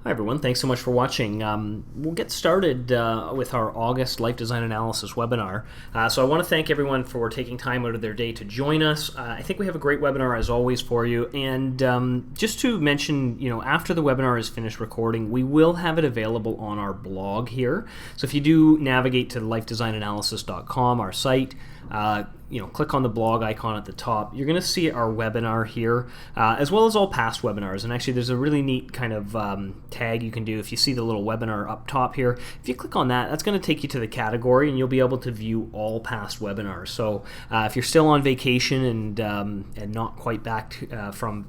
Hi everyone, thanks so much for watching. We'll get started with our August Life Design Analysis webinar. So I want to thank everyone for taking time out of their day to join us. I think we have a great webinar as always for you. And just to mention, after the webinar is finished recording, we will have it available on our blog here. So if you do navigate to lifedesignanalysis.com, our site, click on the blog icon at the top. You're going to see our webinar here, as well as all past webinars. And actually, there's a really neat kind of tag you can do. If you see the little webinar up top here, if you click on that, that's going to take you to the category, and you'll be able to view all past webinars. So if you're still on vacation and not quite back from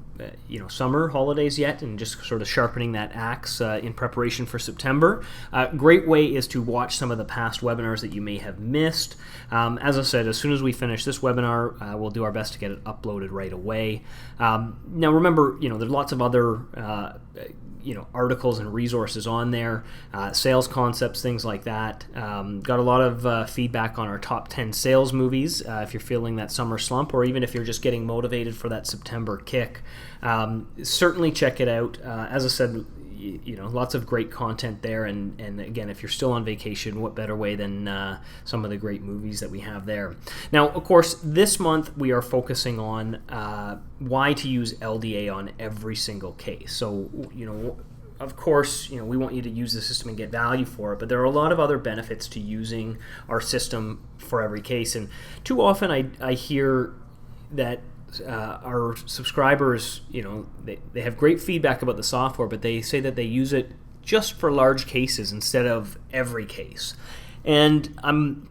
summer holidays yet, and just sort of sharpening that axe in preparation for September, great way is to watch some of the past webinars that you may have missed. As I said, as soon as we finish this webinar, we'll do our best to get it uploaded right away. Now remember, there's lots of other articles and resources on there, sales concepts, things like that. Got a lot of feedback on our top 10 sales movies if you're feeling that summer slump, or even if you're just getting motivated for that September kick. Certainly check it out. As I said, lots of great content there, and again, if you're still on vacation, what better way than some of the great movies that we have there. Now, of course, this month we are focusing on why to use LDA on every single case. So, of course, we want you to use the system and get value for it, but there are a lot of other benefits to using our system for every case. And too often I hear that our subscribers, they have great feedback about the software, but they say that they use it just for large cases instead of every case. And I'm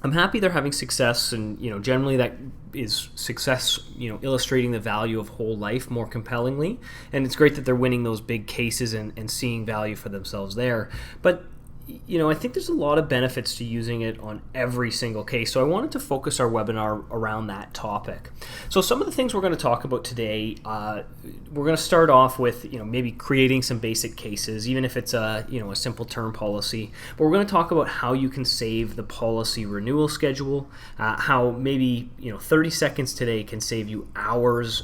happy they're having success, and generally that is success, illustrating the value of whole life more compellingly. And it's great that they're winning those big cases and seeing value for themselves there. But I think there's a lot of benefits to using it on every single case. So I wanted to focus our webinar around that topic. So some of the things we're going to talk about today, we're going to start off with, maybe creating some basic cases, even if it's a simple term policy. But we're going to talk about how you can save the policy renewal schedule, how maybe 30 seconds today can save you hours,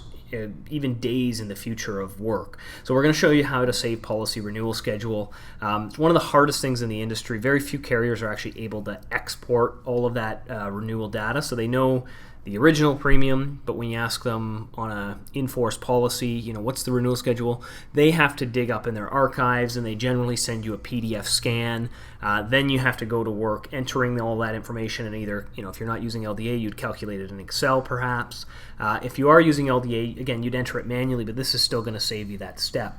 even days in the future of work. So we're going to show you how to save policy renewal schedule. It's one of the hardest things in the industry. Very few carriers are actually able to export all of that renewal data, so they know the original premium, but when you ask them on a in-force policy, what's the renewal schedule, they have to dig up in their archives, and they generally send you a PDF scan. Then you have to go to work entering all that information, and either, if you're not using LDA, you'd calculate it in Excel perhaps. If you are using LDA, again, you'd enter it manually, but this is still going to save you that step.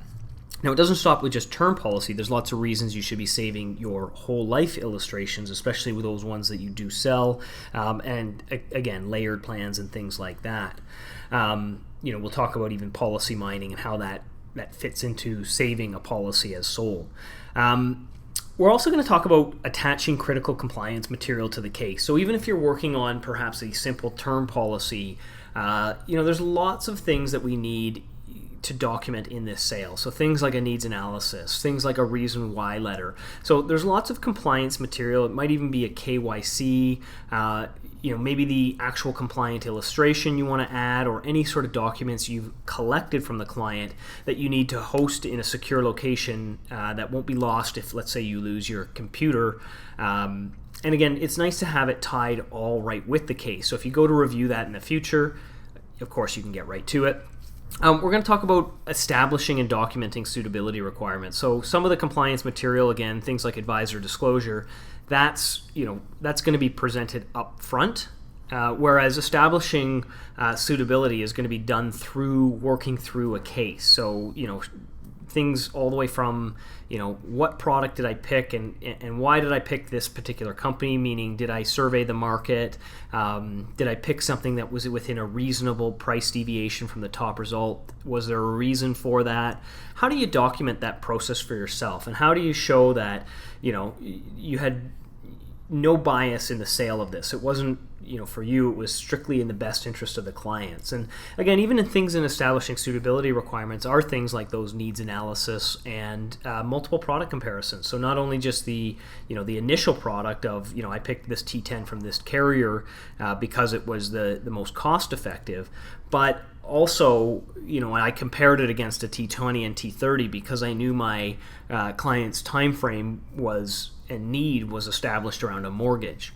Now, it doesn't stop with just term policy. There's lots of reasons you should be saving your whole life illustrations, especially with those ones that you do sell, and again, layered plans and things like that. We'll talk about even policy mining and how that fits into saving a policy as sold. We're also going to talk about attaching critical compliance material to the case. So even if you're working on perhaps a simple term policy, there's lots of things that we need to document in this sale. So things like a needs analysis, things like a reason why letter. So there's lots of compliance material. It might even be a KYC, maybe the actual compliant illustration you want to add, or any sort of documents you've collected from the client that you need to host in a secure location that won't be lost if, let's say, you lose your computer. And again, it's nice to have it tied all right with the case. So if you go to review that in the future, of course you can get right to it. We're going to talk about establishing and documenting suitability requirements. So some of the compliance material, again, things like advisor disclosure, that's going to be presented up front, whereas establishing suitability is going to be done through working through a case. So things all the way from what product did I pick, and why did I pick this particular company, meaning did I survey the market, did I pick something that was within a reasonable price deviation from the top result, was there a reason for that? How do you document that process for yourself, and how do you show that you had no bias in the sale of this? It wasn't for you, it was strictly in the best interest of the clients. And again, even in things in establishing suitability requirements are things like those needs analysis and multiple product comparisons. So not only just the initial product of I picked this T10 from this carrier because it was the most cost effective, but also, I compared it against a T20 and T30 because I knew my client's time frame and need was established around a mortgage.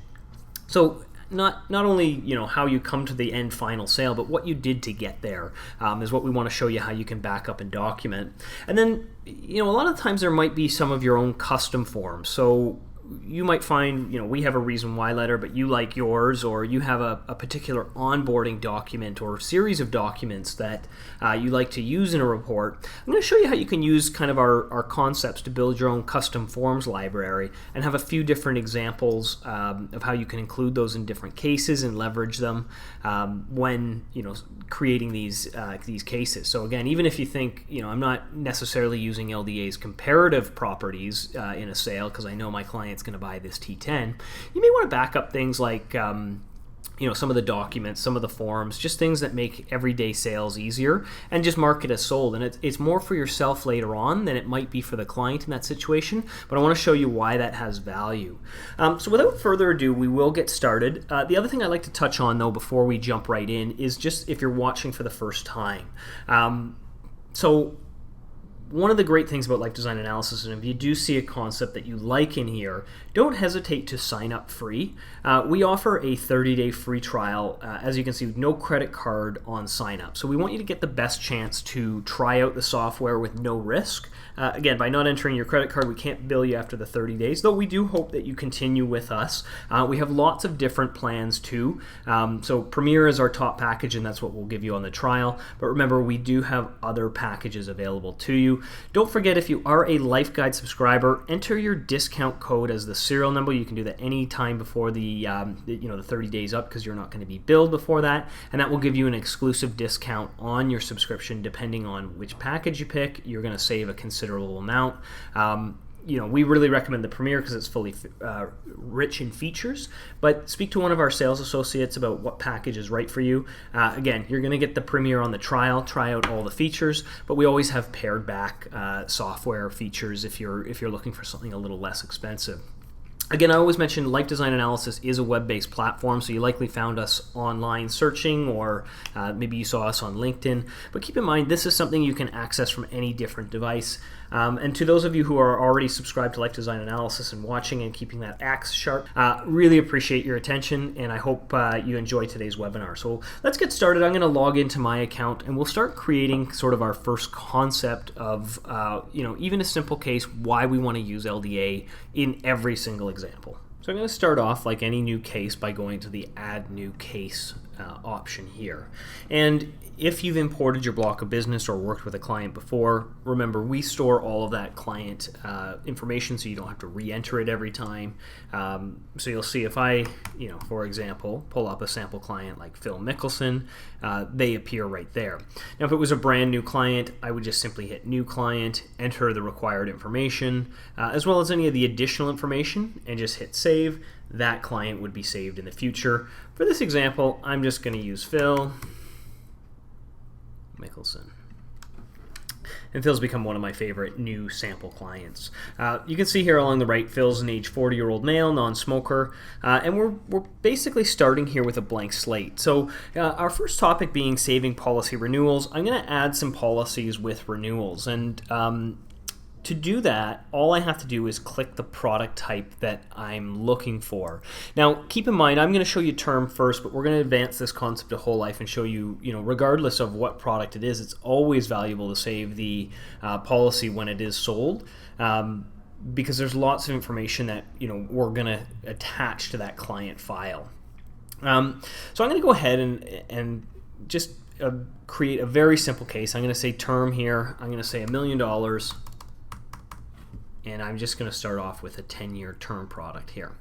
So not only how you come to the end final sale, but what you did to get there is what we want to show you how you can back up and document. And then a lot of times there might be some of your own custom forms. So you might find, we have a reason why letter, but you like yours, or you have a particular onboarding document or series of documents that you like to use in a report. I'm going to show you how you can use kind of our concepts to build your own custom forms library and have a few different examples of how you can include those in different cases and leverage them when creating these cases. So again, even if you think I'm not necessarily using LDA's comparative properties in a sale because I know my client's going to buy this T10, you may want to back up things like some of the documents, some of the forms, just things that make everyday sales easier, and just mark it as sold. And it's more for yourself later on than it might be for the client in that situation, but I want to show you why that has value. So without further ado, we will get started. The other thing I'd like to touch on, though, before we jump right in, is just if you're watching for the first time. So one of the great things about life design analysis, and if you do see a concept that you like in here, don't hesitate to sign up free. We offer a 30-day free trial, as you can see, with no credit card on sign up. So we want you to get the best chance to try out the software with no risk. Again, by not entering your credit card, we can't bill you after the 30 days, though we do hope that you continue with us. We have lots of different plans too. So Premier is our top package, and that's what we'll give you on the trial. But remember, we do have other packages available to you. Don't forget, if you are a Life Guide subscriber, enter your discount code as the serial number. You can do that any time before the 30 days up, because you're not going to be billed before that, and that will give you an exclusive discount on your subscription. Depending on which package you pick, you're going to save a considerable amount. We really recommend the Premier because it's fully rich in features, but speak to one of our sales associates about what package is right for you. Again, you're going to get the Premier on the trial, try out all the features, but we always have pared back software features if you're looking for something a little less expensive. Again, I always mention Life Design Analysis is a web-based platform, so you likely found us online searching, or maybe you saw us on LinkedIn. But keep in mind, this is something you can access from any different device. And to those of you who are already subscribed to Life Design Analysis and watching and keeping that axe sharp, really appreciate your attention, and I hope you enjoy today's webinar. So let's get started. I'm going to log into my account, and we'll start creating sort of our first concept of, even a simple case, why we want to use LDA in every single example. So I'm going to start off like any new case by going to the Add New Case option here. And if you've imported your block of business or worked with a client before, remember we store all of that client information so you don't have to re-enter it every time. So you'll see if I, for example, pull up a sample client like Phil Mickelson, they appear right there. Now if it was a brand new client, I would just simply hit New Client, enter the required information, as well as any of the additional information, and just hit Save. That client would be saved in the future. For this example, I'm just going to use Phil Mickelson. And Phil's become one of my favorite new sample clients. You can see here along the right, Phil's an age 40-year-old male, non-smoker, and we're basically starting here with a blank slate. So our first topic being saving policy renewals, I'm going to add some policies with renewals, and to do that, all I have to do is click the product type that I'm looking for. Now, keep in mind, I'm going to show you term first, but we're going to advance this concept to whole life and show you, regardless of what product it is, it's always valuable to save the policy when it is sold, because there's lots of information that, we're going to attach to that client file. So I'm going to go ahead and just create a very simple case. I'm going to say term here. I'm going to say $1 million. And I'm just going to start off with a 10-year term product here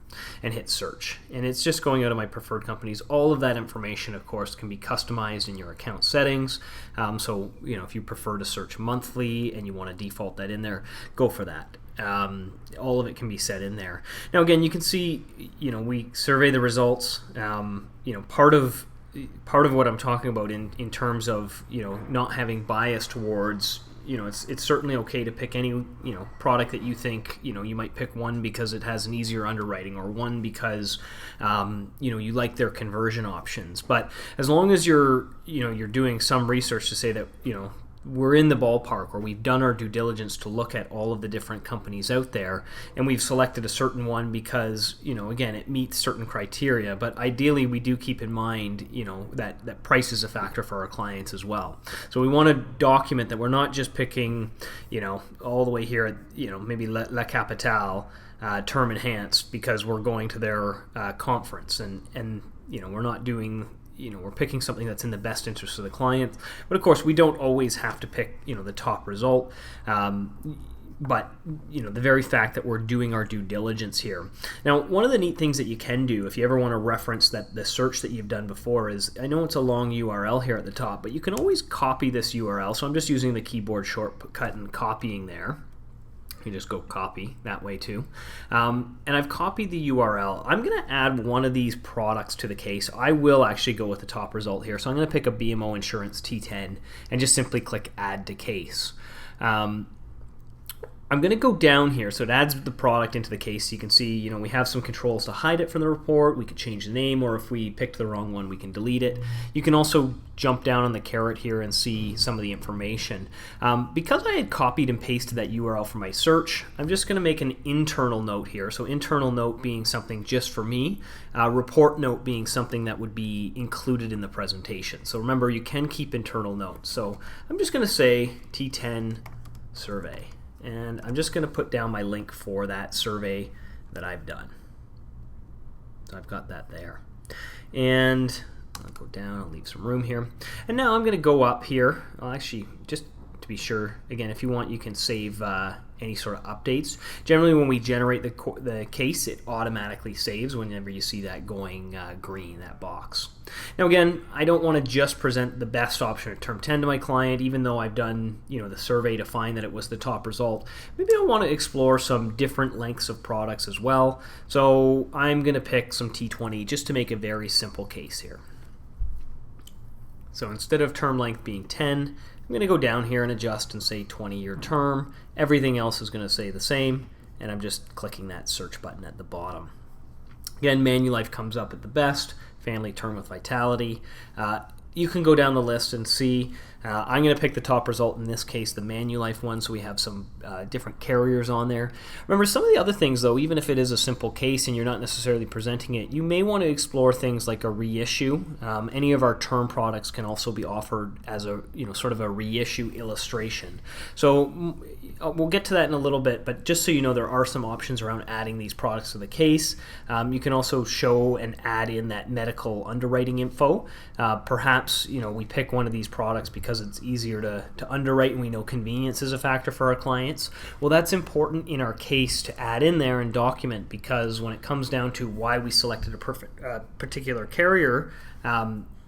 and hit search. And it's just going out of my preferred companies. All of that information, of course, can be customized in your account settings. So, if you prefer to search monthly and you want to default that in there, go for that. All of it can be set in there. Now, again, you can see, we survey the results. Part of what I'm talking about in terms of, not having bias towards it's certainly okay to pick any product that you think you might pick one because it has an easier underwriting, or one because you like their conversion options. But as long as you're doing some research to say that we're in the ballpark, or we've done our due diligence to look at all of the different companies out there, and we've selected a certain one because again, it meets certain criteria. But ideally, we do keep in mind that price is a factor for our clients as well. So we want to document that we're not just picking all the way here at maybe La Capitale term enhanced because we're going to their conference, and we're not doing we're picking something that's in the best interest of the client. But of course, we don't always have to pick the top result. But the very fact that we're doing our due diligence here. Now, one of the neat things that you can do if you ever want to reference the search that you've done before is, I know it's a long URL here at the top, but you can always copy this URL. So I'm just using the keyboard shortcut and copying there. You just go copy that way too. And I've copied the URL. I'm going to add one of these products to the case. I will actually go with the top result here. So I'm going to pick a BMO Insurance T10 and just simply click Add to Case. I'm going to go down here, so it adds the product into the case. So you can see, we have some controls to hide it from the report. We could change the name, or if we picked the wrong one, we can delete it. You can also jump down on the caret here and see some of the information. Because I had copied and pasted that URL for my search, I'm just going to make an internal note here. So internal note being something just for me, report note being something that would be included in the presentation. So remember, you can keep internal notes. So I'm just going to say T10 survey. And I'm just going to put down my link for that survey that I've done. So I've got that there. And I'll go down, I'll leave some room here. And now I'm going to go up here. I'll actually, just to be sure, again, if you want, you can save any sort of updates. Generally, when we generate the case, it automatically saves whenever you see that going green, that box. Now again, I don't want to just present the best option at term 10 to my client, even though I've done the survey to find that it was the top result. Maybe I want to explore some different lengths of products as well. So I'm going to pick some T20 just to make a very simple case here. So instead of term length being 10, I'm going to go down here and adjust and say 20-year term. Everything else is going to say the same, and I'm just clicking that search button at the bottom. Again, Manulife comes up at the best, family term with vitality. You can go down the list and see. I'm going to pick the top result, in this case the Manulife one, so we have some different carriers on there. Remember, some of the other things though, even if it is a simple case and you're not necessarily presenting it, you may want to explore things like a reissue. Any of our term products can also be offered as a sort of a reissue illustration. So we'll get to that in a little bit, but just so you know, there are some options around adding these products to the case. You can also show and add in that medical underwriting info. Perhaps we pick one of these products because it's easier to underwrite, and we know convenience is a factor for our clients. Well, that's important in our case to add in there and document, because when it comes down to why we selected a particular carrier,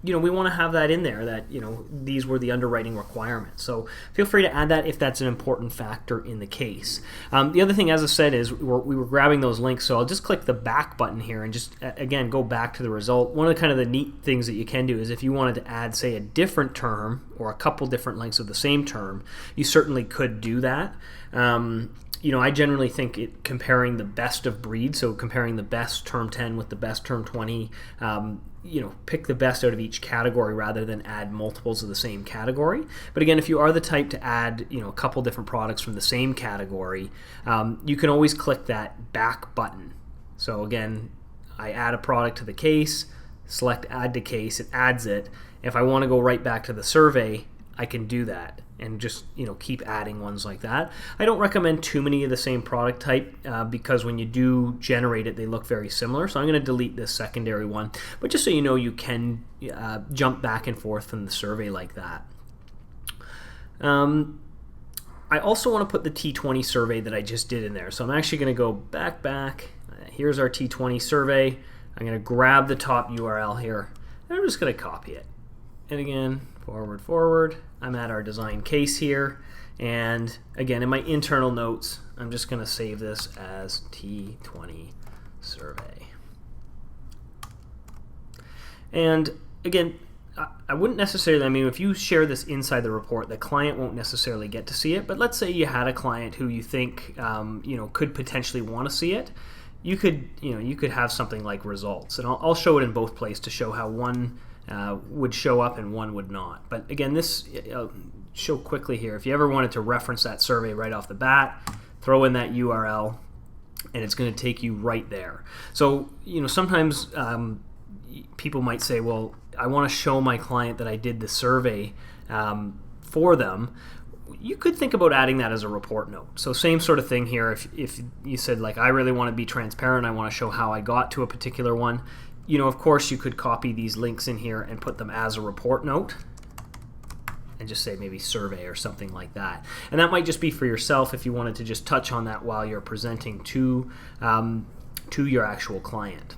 we want to have that in there, that these were the underwriting requirements. So feel free to add that if that's an important factor in the case. The other thing, as I said, is we were grabbing those links, so I'll just click the back button here and just again go back to the result. One of the kind of the neat things that you can do is if you wanted to add, say, a different term or a couple different lengths of the same term, you certainly could do that. I generally think comparing the best of breed, so comparing the best term 10 with the best term 20, pick the best out of each category rather than add multiples of the same category. But again, if you are the type to add a couple different products from the same category, you can always click that back button. So again, I add a product to the case, select add to case, it adds it. If I want to go right back to the survey, I can do that and just keep adding ones like that. I don't recommend too many of the same product type because when you do generate it, they look very similar. So I'm going to delete this secondary one. But just so you know, you can jump back and forth from the survey like that. I also want to put the T20 survey that I just did in there. So I'm actually going to go back. Here's our T20 survey. I'm going to grab the top URL here, and I'm just going to copy it. And again, forward. I'm at our design case here. And again, in my internal notes, I'm just going to save this as T20 survey. And again, I wouldn't necessarily, I mean, if you share this inside the report, the client won't necessarily get to see it, but let's say you had a client who you think, could potentially want to see it. You could have something like results, and I'll show it in both places to show how one would show up and one would not. But again, this show quickly here. If you ever wanted to reference that survey right off the bat, throw in that URL, and it's going to take you right there. So sometimes people might say, well, I want to show my client that I did the survey for them. You could think about adding that as a report note. So same sort of thing here. If you said, like, I really want to be transparent, I want to show how I got to a particular one, of course you could copy these links in here and put them as a report note and just say maybe survey or something like that. And that might just be for yourself if you wanted to just touch on that while you're presenting to your actual client.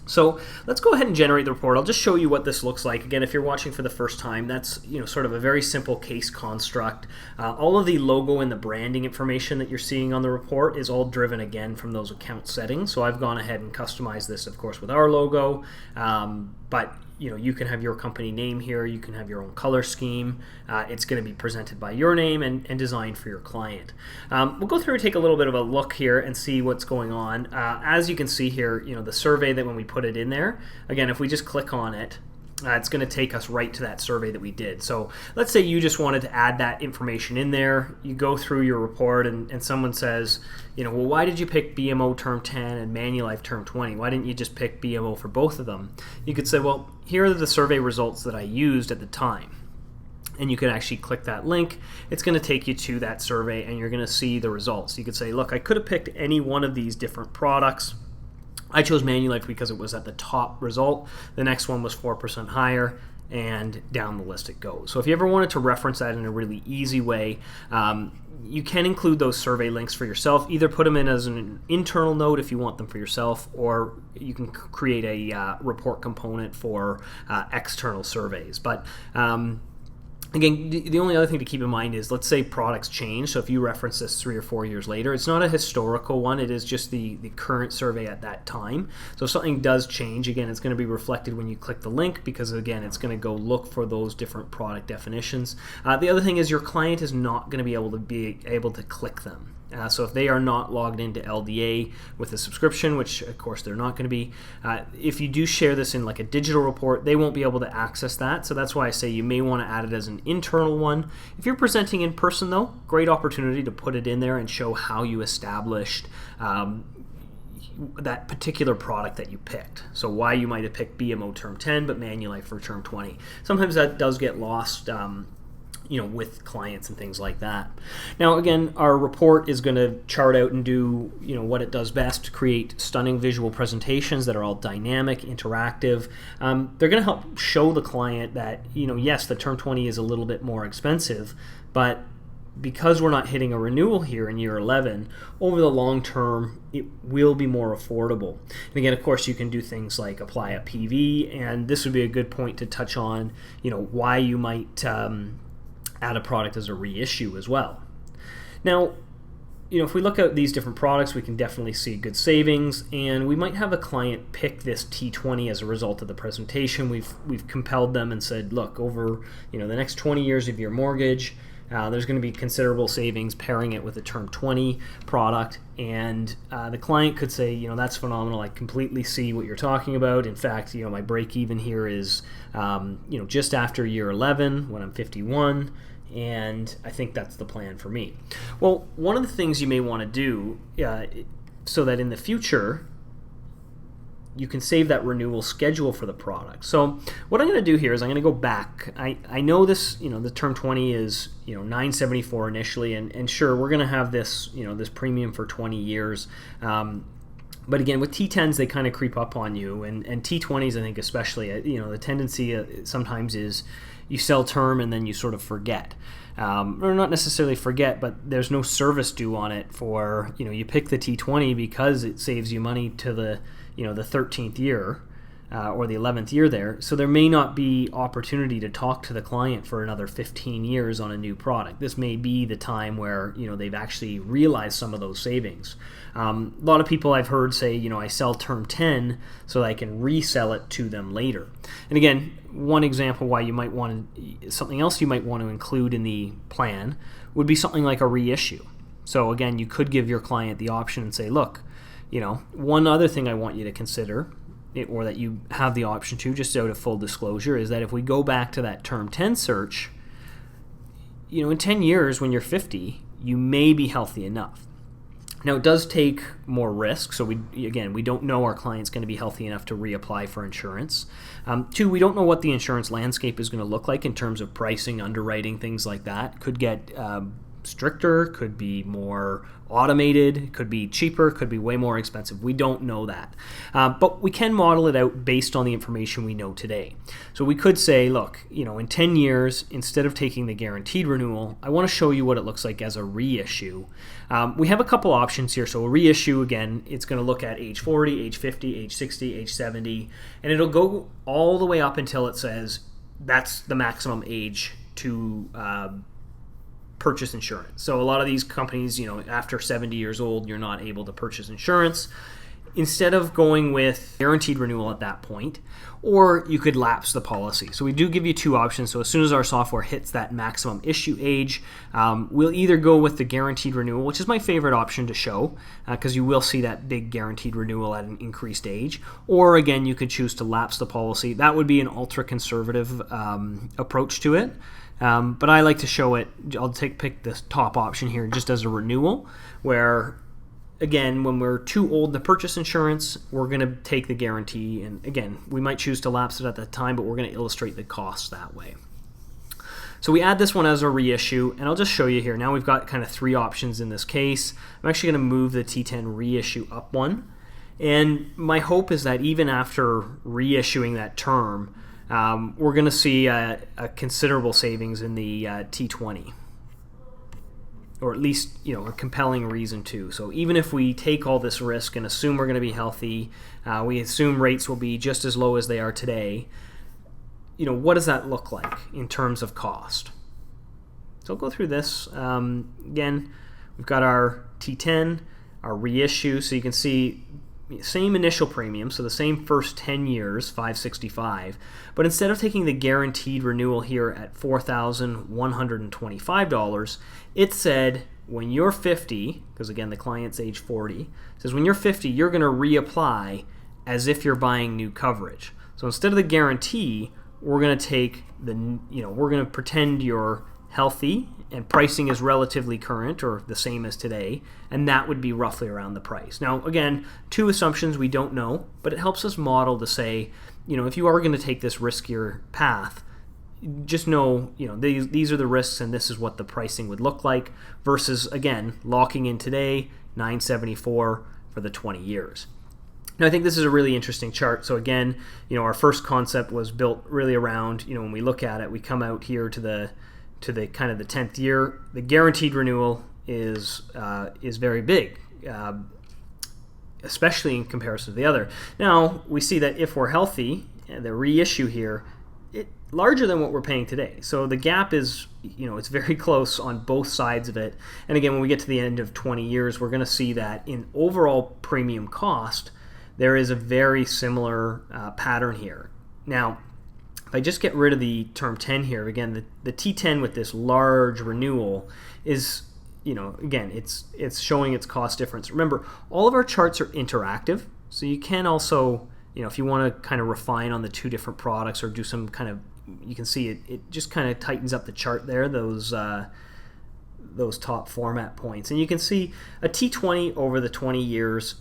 So let's go ahead and generate the report. I'll just show you what this looks like. Again, if you're watching for the first time, that's sort of a very simple case construct. All of the logo and the branding information that you're seeing on the report is all driven again from those account settings. So I've gone ahead and customized this, of course, with our logo, but you can have your company name here. You can have your own color scheme. It's going to be presented by your name and designed for your client. We'll go through and take a little bit of a look here and see what's going on. As you can see here, the survey that when we put it in there, again, if we just click on it, it's going to take us right to that survey that we did. So let's say you just wanted to add that information in there. You go through your report and someone says, well, why did you pick BMO term 10 and Manulife term 20? Why didn't you just pick BMO for both of them? You could say, well, here are the survey results that I used at the time. And you can actually click that link. It's going to take you to that survey and you're going to see the results. You could say, look, I could have picked any one of these different products. I chose Manulife because it was at the top result. The next one was 4% higher, and down the list it goes. So if you ever wanted to reference that in a really easy way, you can include those survey links for yourself. Either put them in as an internal note if you want them for yourself, or you can create a report component for external surveys. But again, the only other thing to keep in mind is, let's say products change. So if you reference this 3 or 4 years later, it's not a historical one. It is just the current survey at that time. So if something does change, again, it's going to be reflected when you click the link, because again, it's going to go look for those different product definitions. The other thing is your client is not going to be able to click them. So if they are not logged into LDA with a subscription, which of course they're not going to be, if you do share this in like a digital report, they won't be able to access that. So that's why I say you may want to add it as an internal one. If you're presenting in person though, great opportunity to put it in there and show how you established that particular product that you picked. So why you might have picked BMO term 10 but Manulife for term 20. Sometimes that does get lost with clients and things like that. Now again, our report is going to chart out and do what it does best, create stunning visual presentations that are all dynamic, interactive. They're going to help show the client that yes, the term 20 is a little bit more expensive, but because we're not hitting a renewal here in year 11, over the long term it will be more affordable. And again, of course, you can do things like apply a PV, and this would be a good point to touch on why you might add a product as a reissue as well. Now, if we look at these different products, we can definitely see good savings, and we might have a client pick this T20 as a result of the presentation. We've compelled them and said, look, over the next 20 years of your mortgage, there's going to be considerable savings pairing it with a term 20 product, and the client could say, that's phenomenal. I completely see what you're talking about. In fact, my break even here is just after year 11 when I'm 51. And I think that's the plan for me. Well, one of the things you may want to do so that in the future you can save that renewal schedule for the product. So what I'm going to do here is I'm going to go back. I know this, the term 20 is $974 initially, and sure, we're going to have this this premium for 20 years. But again, with T10s, they kind of creep up on you, and T20s, I think especially, the tendency sometimes is you sell term and then you sort of forget. Or not necessarily forget, but there's no service due on it for, you pick the T20 because it saves you money to the 13th year. or the 11th year there, so there may not be opportunity to talk to the client for another 15 years on a new product. This may be the time where they've actually realized some of those savings. A lot of people I've heard say, I sell term 10 so that I can resell it to them later. And again, one example why you might want to, something else you might want to include in the plan would be something like a reissue. So again, you could give your client the option and say, look, one other thing I want you to consider, or that you have the option to, just out of full disclosure, is that if we go back to that term 10 search, in 10 years when you're 50, you may be healthy enough. Now, it does take more risk, so we don't know our client's going to be healthy enough to reapply for insurance. 2, we don't know what the insurance landscape is going to look like in terms of pricing, underwriting, things like that. Could get stricter, could be more automated, could be cheaper, could be way more expensive. We don't know that. But we can model it out based on the information we know today. So we could say, look, in 10 years, instead of taking the guaranteed renewal, I want to show you what it looks like as a reissue. We have a couple options here. So a reissue, again, it's going to look at age 40, age 50, age 60, age 70, and it'll go all the way up until it says that's the maximum age to purchase insurance. So a lot of these companies, after 70 years old, you're not able to purchase insurance. Instead of going with guaranteed renewal at that point, or you could lapse the policy. So we do give you 2 options. So as soon as our software hits that maximum issue age, we'll either go with the guaranteed renewal, which is my favorite option to show, because you will see that big guaranteed renewal at an increased age, or again, you could choose to lapse the policy. That would be an ultra-conservative approach to it. But I like to show it, I'll pick this top option here just as a renewal, where again, when we're too old to purchase insurance, we're going to take the guarantee, and again, we might choose to lapse it at that time, but we're going to illustrate the costs that way. So we add this one as a reissue, and I'll just show you here. Now we've got kind of 3 options in this case. I'm actually going to move the T10 reissue up one, and my hope is that even after reissuing that term, we're going to see a considerable savings in the T20, or at least a compelling reason to. So even if we take all this risk and assume we're going to be healthy, we assume rates will be just as low as they are today, what does that look like in terms of cost? So I'll go through this. Again, we've got our T10, our reissue, so you can see same initial premium, so the same first 10 years, $565, but instead of taking the guaranteed renewal here at $4,125, it said when you're 50, because again the client's age 40, it says when you're 50, you're going to reapply as if you're buying new coverage. So instead of the guarantee, we're going to take we're going to pretend you're healthy and pricing is relatively current or the same as today, and that would be roughly around the price. Now, again, 2 assumptions we don't know, but it helps us model to say, if you are going to take this riskier path, just know, these are the risks and this is what the pricing would look like versus, again, locking in today, $974 for the 20 years. Now, I think this is a really interesting chart. So again, our first concept was built really around, when we look at it, we come out here to the kind of the 10th year. The guaranteed renewal is very big, especially in comparison to the other. Now we see that if we're healthy, the reissue here, larger than what we're paying today. So the gap is, it's very close on both sides of it. And again, when we get to the end of 20 years, we're going to see that in overall premium cost, there is a very similar pattern here. Now, if I just get rid of the term 10 here, again, the T10 with this large renewal is, again, it's showing its cost difference. Remember, all of our charts are interactive, so you can also, if you want to kind of refine on the 2 different products or do some kind of, you can see it just kind of tightens up the chart there, those top format points. And you can see a T20 over the 20 years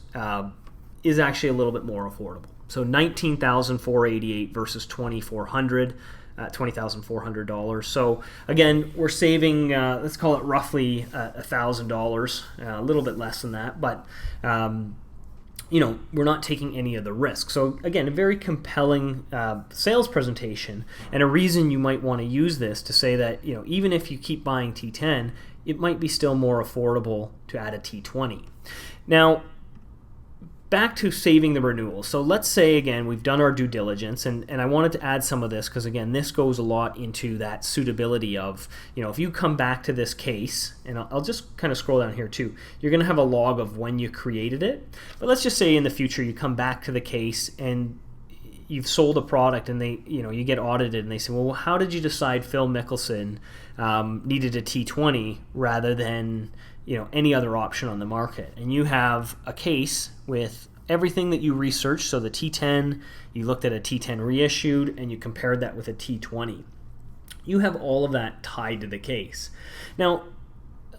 is actually a little bit more affordable. So $19,488 versus $20,400. So again, we're saving, let's call it roughly $1,000, a little bit less than that, but we're not taking any of the risk. So again, a very compelling sales presentation, and a reason you might want to use this to say that even if you keep buying T10, it might be still more affordable to add a T20. Now, back to saving the renewal. So let's say, again, we've done our due diligence, and I wanted to add some of this because, again, this goes a lot into that suitability of, if you come back to this case, and I'll just kind of scroll down here too, you're going to have a log of when you created it. But let's just say in the future you come back to the case and you've sold a product and you get audited and they say, well, how did you decide Phil Mickelson needed a T20 rather than any other option on the market? And you have a case with everything that you researched. So the T10, you looked at a T10 reissued and you compared that with a T20. You have all of that tied to the case. Now,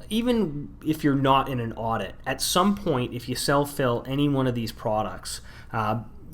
even if you're not in an audit, at some point, if you sell Phil any one of these products,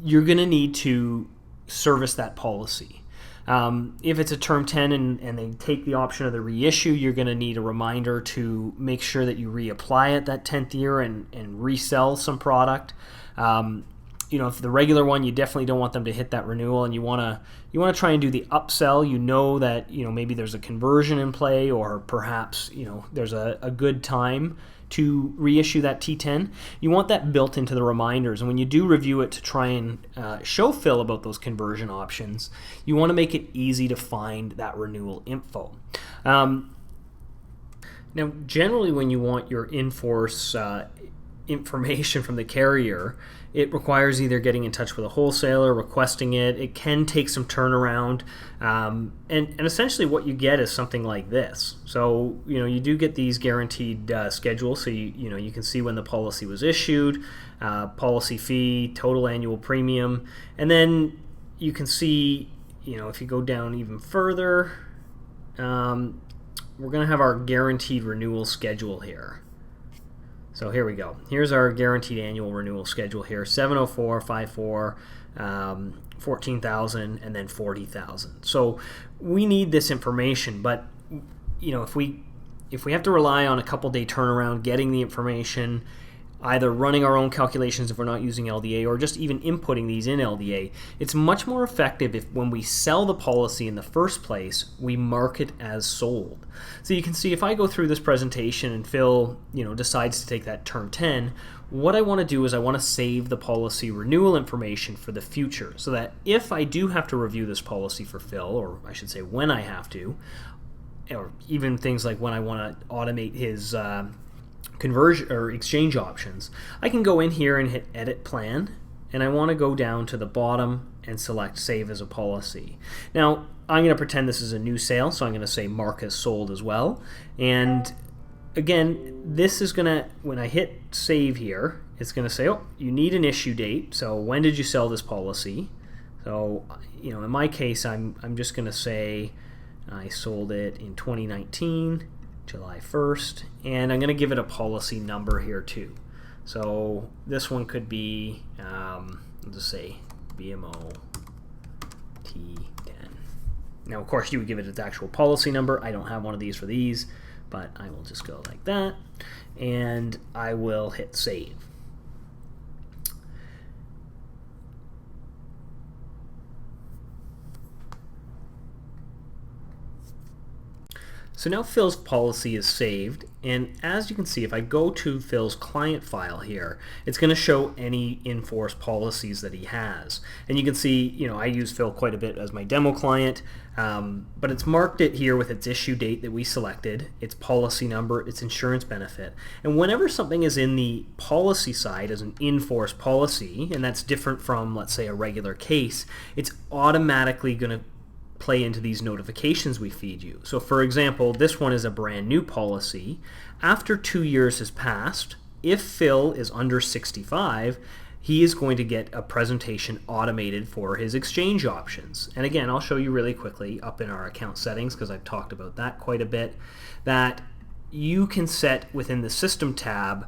you're going to need to service that policy. If it's a term 10 and they take the option of the reissue, you're going to need a reminder to make sure that you reapply it that 10th year and resell some product. If the regular one, you definitely don't want them to hit that renewal, and you want to try and do the upsell. That maybe there's a conversion in play, or perhaps there's a good time to reissue that T10. You want that built into the reminders, and when you do review it to try and show Phil about those conversion options, you want to make it easy to find that renewal info. Now, generally when you want your in-force information from the carrier, it requires either getting in touch with a wholesaler, requesting it. It can take some turnaround, and essentially what you get is something like this. So you do get these guaranteed schedules, so you can see when the policy was issued, policy fee, total annual premium, and then you can see if you go down even further, we're going to have our guaranteed renewal schedule here. So here we go. Here's our guaranteed annual renewal schedule here: 704, 54, 14,000, and then 40,000. So we need this information, but if we have to rely on a couple day turnaround getting the information, either running our own calculations if we're not using LDA, or just even inputting these in LDA, it's much more effective if when we sell the policy in the first place, we mark it as sold. So you can see if I go through this presentation and Phil decides to take that term 10, what I want to do is I want to save the policy renewal information for the future, so that if I do have to review this policy for Phil, or I should say when I have to, or even things like when I want to automate his conversion or exchange options, I can go in here and hit edit plan, and I want to go down to the bottom and select save as a policy. Now I'm going to pretend this is a new sale, so I'm going to say mark as sold as well, and again this is going to, when I hit save here, it's going to say, oh, you need an issue date, so when did you sell this policy? So in my case I'm just going to say I sold it in 2019 July 1st, and I'm going to give it a policy number here too. So this one could be, let's just say BMO T10. Now, of course, you would give it its actual policy number. I don't have one of these for these, but I will just go like that, and I will hit save. So now Phil's policy is saved, and as you can see, if I go to Phil's client file here, it's going to show any in-force policies that he has. And you can see, I use Phil quite a bit as my demo client, but it's marked it here with its issue date that we selected, its policy number, its insurance benefit. And whenever something is in the policy side as an in-force policy, and that's different from, let's say, a regular case, it's automatically going to play into these notifications we feed you. So for example, this one is a brand new policy. After 2 years has passed, if Phil is under 65, he is going to get a presentation automated for his exchange options. And again, I'll show you really quickly up in our account settings, because I've talked about that quite a bit, that you can set within the system tab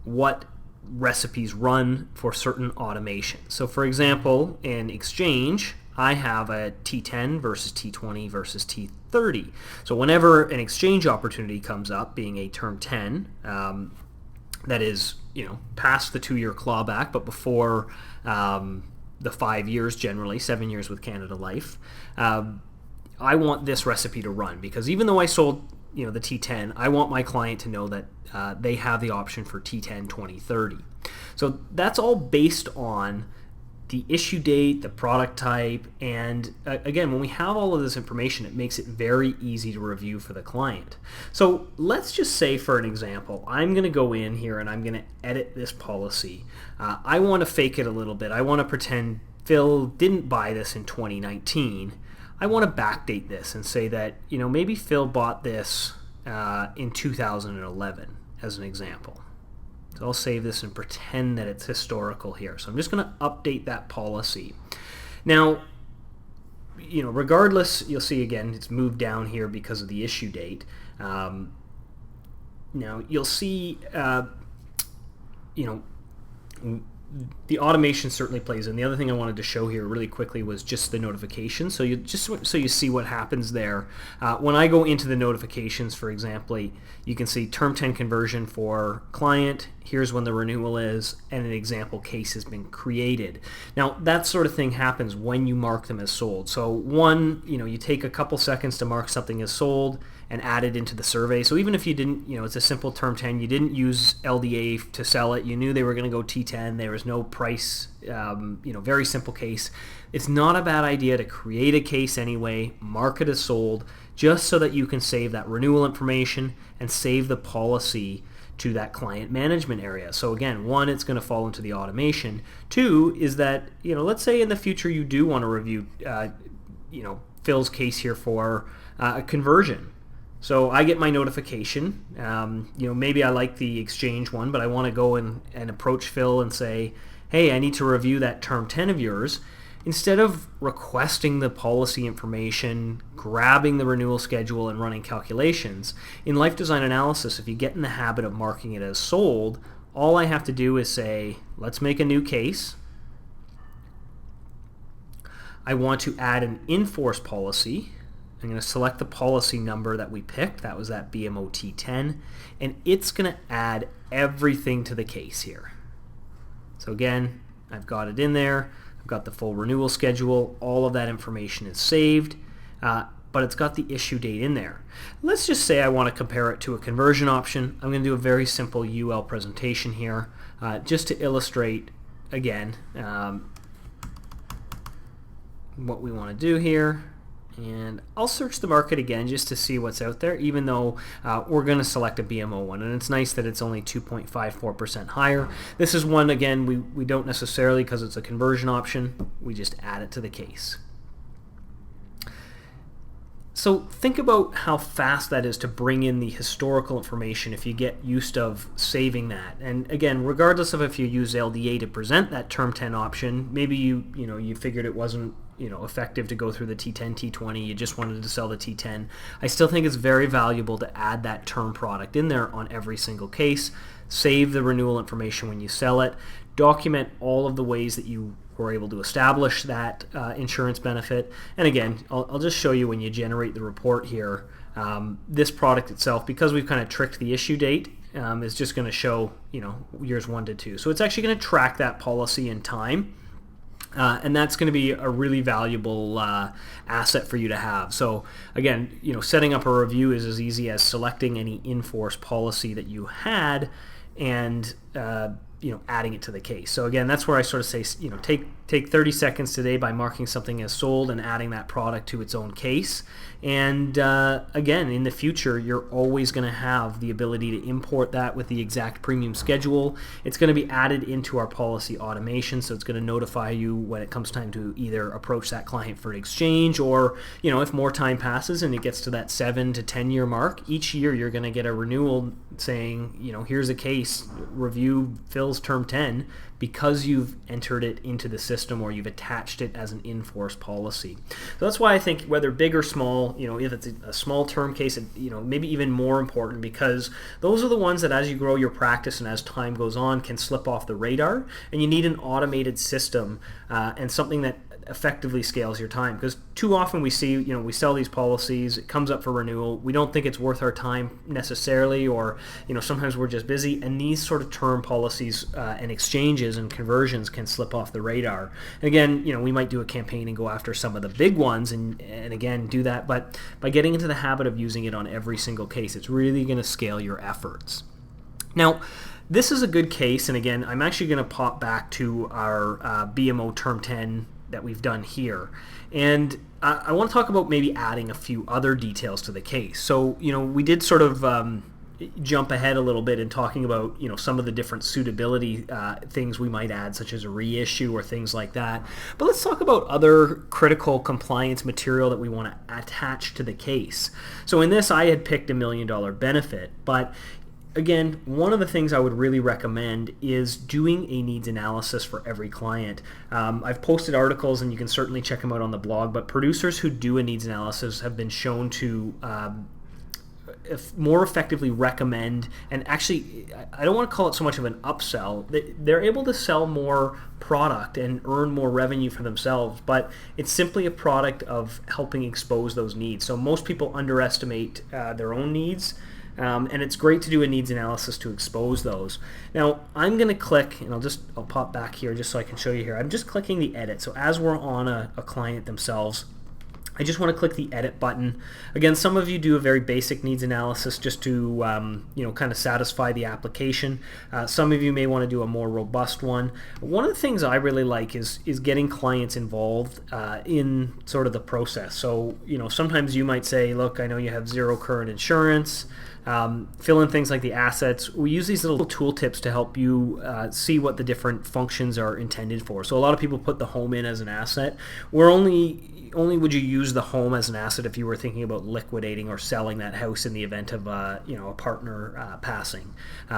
what recipes run for certain automations. So for example, in exchange, I have a T10 versus T20 versus T30. So whenever an exchange opportunity comes up, being a term 10, that is, past the 2-year clawback, but before the 5 years generally, 7 years with Canada Life, I want this recipe to run, because even though I sold the T10, I want my client to know that they have the option for T10, 20, 30. So that's all based on the issue date, the product type, and again, when we have all of this information, it makes it very easy to review for the client. So let's just say, for an example, I'm going to go in here and I'm going to edit this policy. I want to fake it a little bit. I want to pretend Phil didn't buy this in 2019. I want to backdate this and say that, maybe Phil bought this in 2011 as an example. So I'll save this and pretend that it's historical here. So I'm just going to update that policy. Now, regardless, you'll see again, it's moved down here because of the issue date. Now you'll see, the automation certainly plays in. The other thing I wanted to show here really quickly was just the notification. So you see what happens there. When I go into the notifications, for example, you can see term 10 conversion for client. Here's when the renewal is, and an example case has been created. Now that sort of thing happens when you mark them as sold. So one, you take a couple seconds to mark something as sold and add it into the survey. So even if you didn't, it's a simple term 10, you didn't use LDA to sell it, you knew they were going to go T10, there was no price, very simple case. It's not a bad idea to create a case anyway, mark it as sold, just so that you can save that renewal information and save the policy to that client management area. So again, one, it's going to fall into the automation. Two is that, let's say in the future you do want to review, Phil's case here for a conversion. So I get my notification, maybe I like the exchange one, but I want to go and approach Phil and say, hey, I need to review that term 10 of yours. Instead of requesting the policy information, grabbing the renewal schedule and running calculations, in Life Design Analysis, if you get in the habit of marking it as sold, all I have to do is say, let's make a new case. I want to add an in-force policy. I'm going to select the policy number that we picked. That was that BMO T10. And it's going to add everything to the case here. So again, I've got it in there. I've got the full renewal schedule. All of that information is saved, but it's got the issue date in there. Let's just say I want to compare it to a conversion option. I'm going to do a very simple UL presentation here just to illustrate, again, what we want to do here. And I'll search the market again just to see what's out there, even though we're going to select a BMO one. And it's nice that it's only 2.54% higher. This is one, again, we don't necessarily, because it's a conversion option, we just add it to the case. So think about how fast that is to bring in the historical information if you get used of saving that. And again, regardless of if you use LDA to present that term 10 option, maybe you figured it wasn't effective to go through the T10, T20, you just wanted to sell the T10. I still think it's very valuable to add that term product in there on every single case. Save the renewal information when you sell it. Document all of the ways that you were able to establish that insurance benefit. And again, I'll just show you when you generate the report here. This product itself, because we've kind of tricked the issue date, is just going to show years 1 to 2. So it's actually going to track that policy in time. And that's going to be a really valuable asset for you to have. So again, setting up a review is as easy as selecting any in-force policy that you had and adding it to the case. So again, that's where I sort of say, take 30 seconds today by marking something as sold and adding that product to its own case. And again, in the future, you're always going to have the ability to import that with the exact premium schedule. It's going to be added into our policy automation, so it's going to notify you when it comes time to either approach that client for an exchange, or if more time passes and it gets to that 7 to 10 year mark, each year you're going to get a renewal saying, here's a case, review Phil's term 10, because you've entered it into the system or you've attached it as an in-force policy. So that's why I think whether big or small, if it's a small term case, maybe even more important, because those are the ones that as you grow your practice and as time goes on can slip off the radar, and you need an automated system and something that effectively scales your time. Because too often we see, we sell these policies, it comes up for renewal, we don't think it's worth our time necessarily, or sometimes we're just busy, and these sort of term policies and exchanges and conversions can slip off the radar. And again, we might do a campaign and go after some of the big ones and again do that, but by getting into the habit of using it on every single case, it's really going to scale your efforts. Now, this is a good case, and again, I'm actually going to pop back to our BMO Term 10 that we've done here. And I want to talk about maybe adding a few other details to the case. So, we did sort of jump ahead a little bit in talking about, some of the different suitability things we might add, such as a reissue or things like that. But let's talk about other critical compliance material that we want to attach to the case. So in this, I had picked $1 million benefit, but again, one of the things I would really recommend is doing a needs analysis for every client. I've posted articles, and you can certainly check them out on the blog, but producers who do a needs analysis have been shown to more effectively recommend, and actually, I don't want to call it so much of an upsell. They're able to sell more product and earn more revenue for themselves, but it's simply a product of helping expose those needs. So most people underestimate their own needs, and it's great to do a needs analysis to expose those. Now, I'm going to click, and I'll pop back here just so I can show you here. I'm just clicking the edit. So as we're on a client themselves, I just want to click the edit button. Again, some of you do a very basic needs analysis just to kind of satisfy the application. Some of you may want to do a more robust one. One of the things I really like is getting clients involved in sort of the process. So sometimes you might say, look, I know you have 0 current insurance. Fill in things like the assets. We use these little tooltips to help you see what the different functions are intended for. So a lot of people put the home in as an asset. We're only would you use the home as an asset if you were thinking about liquidating or selling that house in the event of a partner passing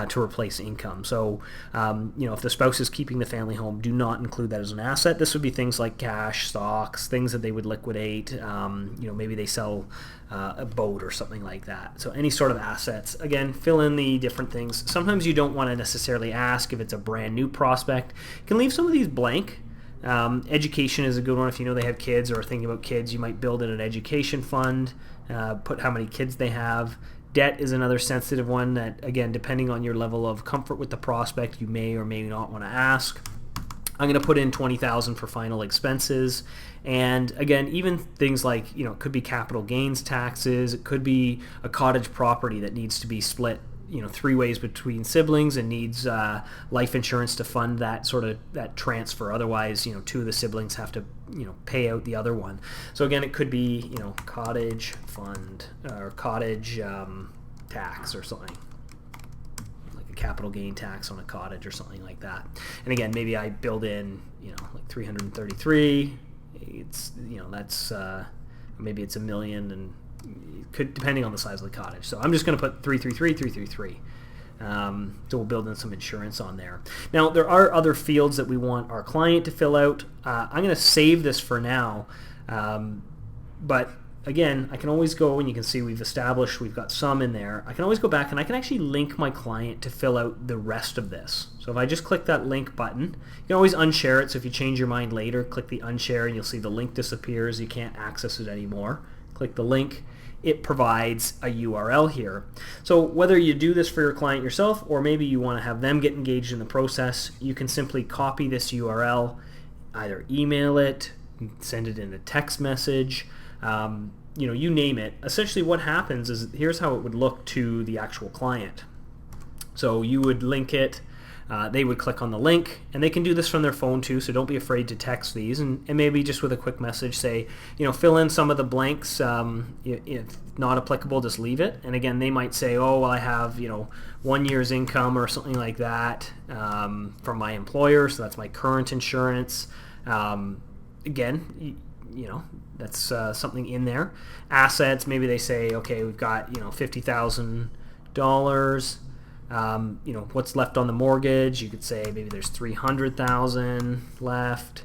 to replace income. So if the spouse is keeping the family home, do not include that as an asset. This would be things like cash, stocks, things that they would liquidate. Maybe they sell a boat or something like that. So any sort of assets. Again, fill in the different things. Sometimes you don't want to necessarily ask if it's a brand new prospect. You can leave some of these blank. Education is a good one. If you know they have kids or are thinking about kids, you might build in an education fund, put how many kids they have. Debt is another sensitive one that, again, depending on your level of comfort with the prospect, you may or may not want to ask. I'm going to put in $20,000 for final expenses. And again, even things like, it could be capital gains taxes, it could be a cottage property that needs to be split 3 ways between siblings and needs life insurance to fund that transfer. Otherwise, 2 of the siblings have to pay out the other one. So again, it could be cottage fund or cottage tax or something, like a capital gain tax on a cottage or something like that. And again, maybe I build in like 333. It's that's maybe it's $1 million, and could, depending on the size of the cottage. So I'm just going to put 333. So we'll build in some insurance on there. Now, there are other fields that we want our client to fill out. I'm going to save this for now, but again, I can always go, and you can see we've got some in there. I can always go back and I can actually link my client to fill out the rest of this. So if I just click that link button, you can always unshare it. So if you change your mind later, click the unshare and you'll see the link disappears. You can't access it anymore. Click the link. It provides a URL here. So whether you do this for your client yourself or maybe you want to have them get engaged in the process, you can simply copy this URL, either email it, send it in a text message, you name it. Essentially what happens is, here's how it would look to the actual client. So you would link it, they would click on the link, and they can do this from their phone too, so don't be afraid to text these, and maybe just with a quick message say, fill in some of the blanks. If not applicable, just leave it. And again, they might say, oh, well, I have 1 year's income or something like that from my employer, so that's my current insurance. Again, that's something in there. Assets, maybe they say, okay, we've got $50,000. What's left on the mortgage? You could say maybe there's $300,000 left.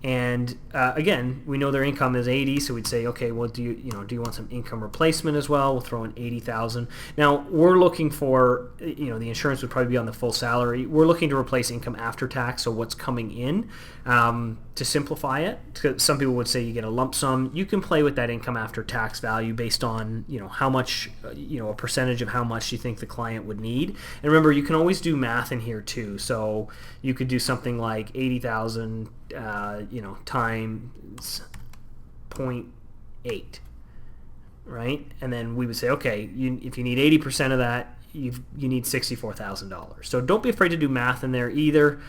And again, we know their income is 80, so we'd say, okay, well, do you want some income replacement as well? We'll throw in 80,000. Now we're looking for, the insurance would probably be on the full salary. We're looking to replace income after tax, so what's coming in. To simplify it, some people would say you get a lump sum. You can play with that income after tax value based on how much, a percentage of how much you think the client would need. And remember, you can always do math in here too. So you could do something like 80,000. Times 0.8, right? And then we would say, okay, if you need 80% of that, you need $64,000. So don't be afraid to do math in there either.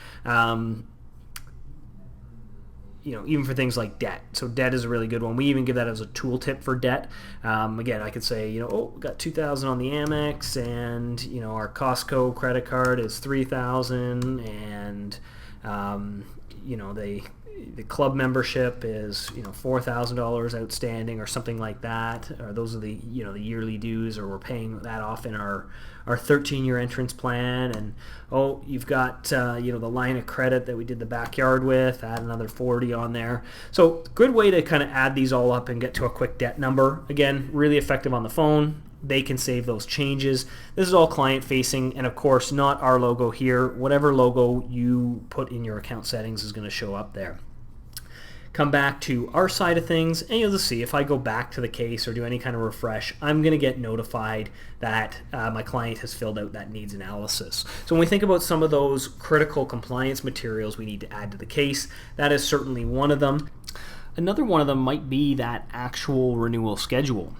Even for things like debt. So debt is a really good one. We even give that as a tooltip for debt. Again, I could say, we got $2,000 on the Amex, and our Costco credit card is $3,000, and the club membership is $4,000 outstanding or something like that. Or those are the the yearly dues, or we're paying that off in our 13-year entrance plan. And you've got the line of credit that we did the backyard with, add another 40 on there. So good way to kind of add these all up and get to a quick debt number. Again, really effective on the phone. They can save those changes. This is all client facing, and of course not our logo here. Whatever logo you put in your account settings is going to show up there. Come back to our side of things, and you'll just see if I go back to the case or do any kind of refresh, I'm going to get notified that my client has filled out that needs analysis. So when we think about some of those critical compliance materials we need to add to the case, that is certainly one of them. Another one of them might be that actual renewal schedule,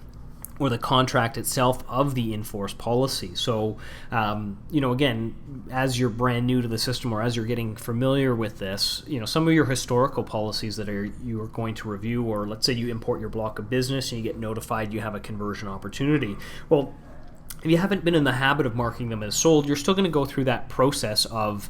or the contract itself of the in-force policy. So, again, as you're brand new to the system, or as you're getting familiar with this, some of your historical policies that you are going to review, or let's say you import your block of business and you get notified you have a conversion opportunity. Well, if you haven't been in the habit of marking them as sold, you're still going to go through that process of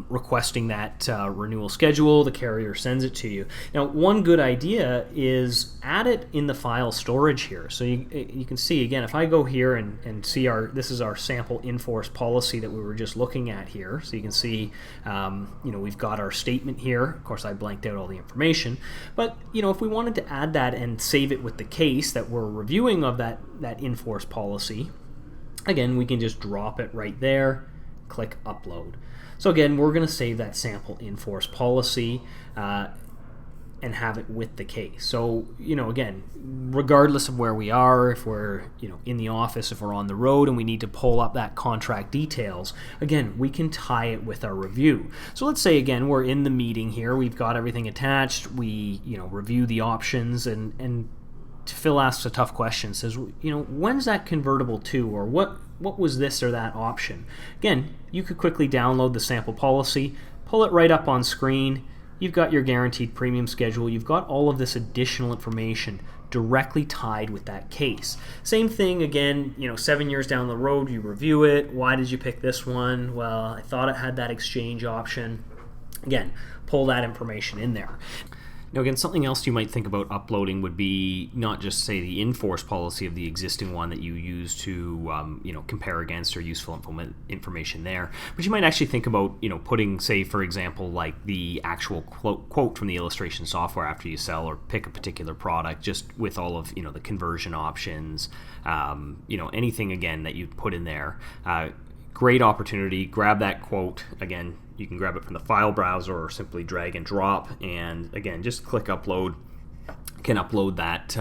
requesting that renewal schedule. The carrier sends it to you. Now, one good idea is add it in the file storage here. So you can see, again, if I go here and see this is our sample in-force policy that we were just looking at here. So you can see, we've got our statement here. Of course, I blanked out all the information. But, if we wanted to add that and save it with the case that we're reviewing of that in-force policy, again, we can just drop it right there, click upload. So again, we're going to save that sample in-force policy and have it with the case. So, again, regardless of where we are, if we're, in the office, if we're on the road and we need to pull up that contract details, again, we can tie it with our review. So let's say, again, we're in the meeting here, we've got everything attached, we, review the options, and Phil asks a tough question, says, when's that convertible to, or what was this or that option? Again, you could quickly download the sample policy, pull it right up on screen. You've got your guaranteed premium schedule. You've got all of this additional information directly tied with that case. Same thing again, 7 years down the road, you review it. Why did you pick this one? Well, I thought it had that exchange option. Again, pull that information in there. Now again, something else you might think about uploading would be not just, say, the in-force policy of the existing one that you use to compare against or useful information there, but you might actually think about putting, say, for example, like the actual quote from the illustration software after you sell or pick a particular product, just with all of the conversion options, anything again that you put in there. Great opportunity. Grab that quote. Again, you can grab it from the file browser or simply drag and drop, and again, just click upload. You can upload that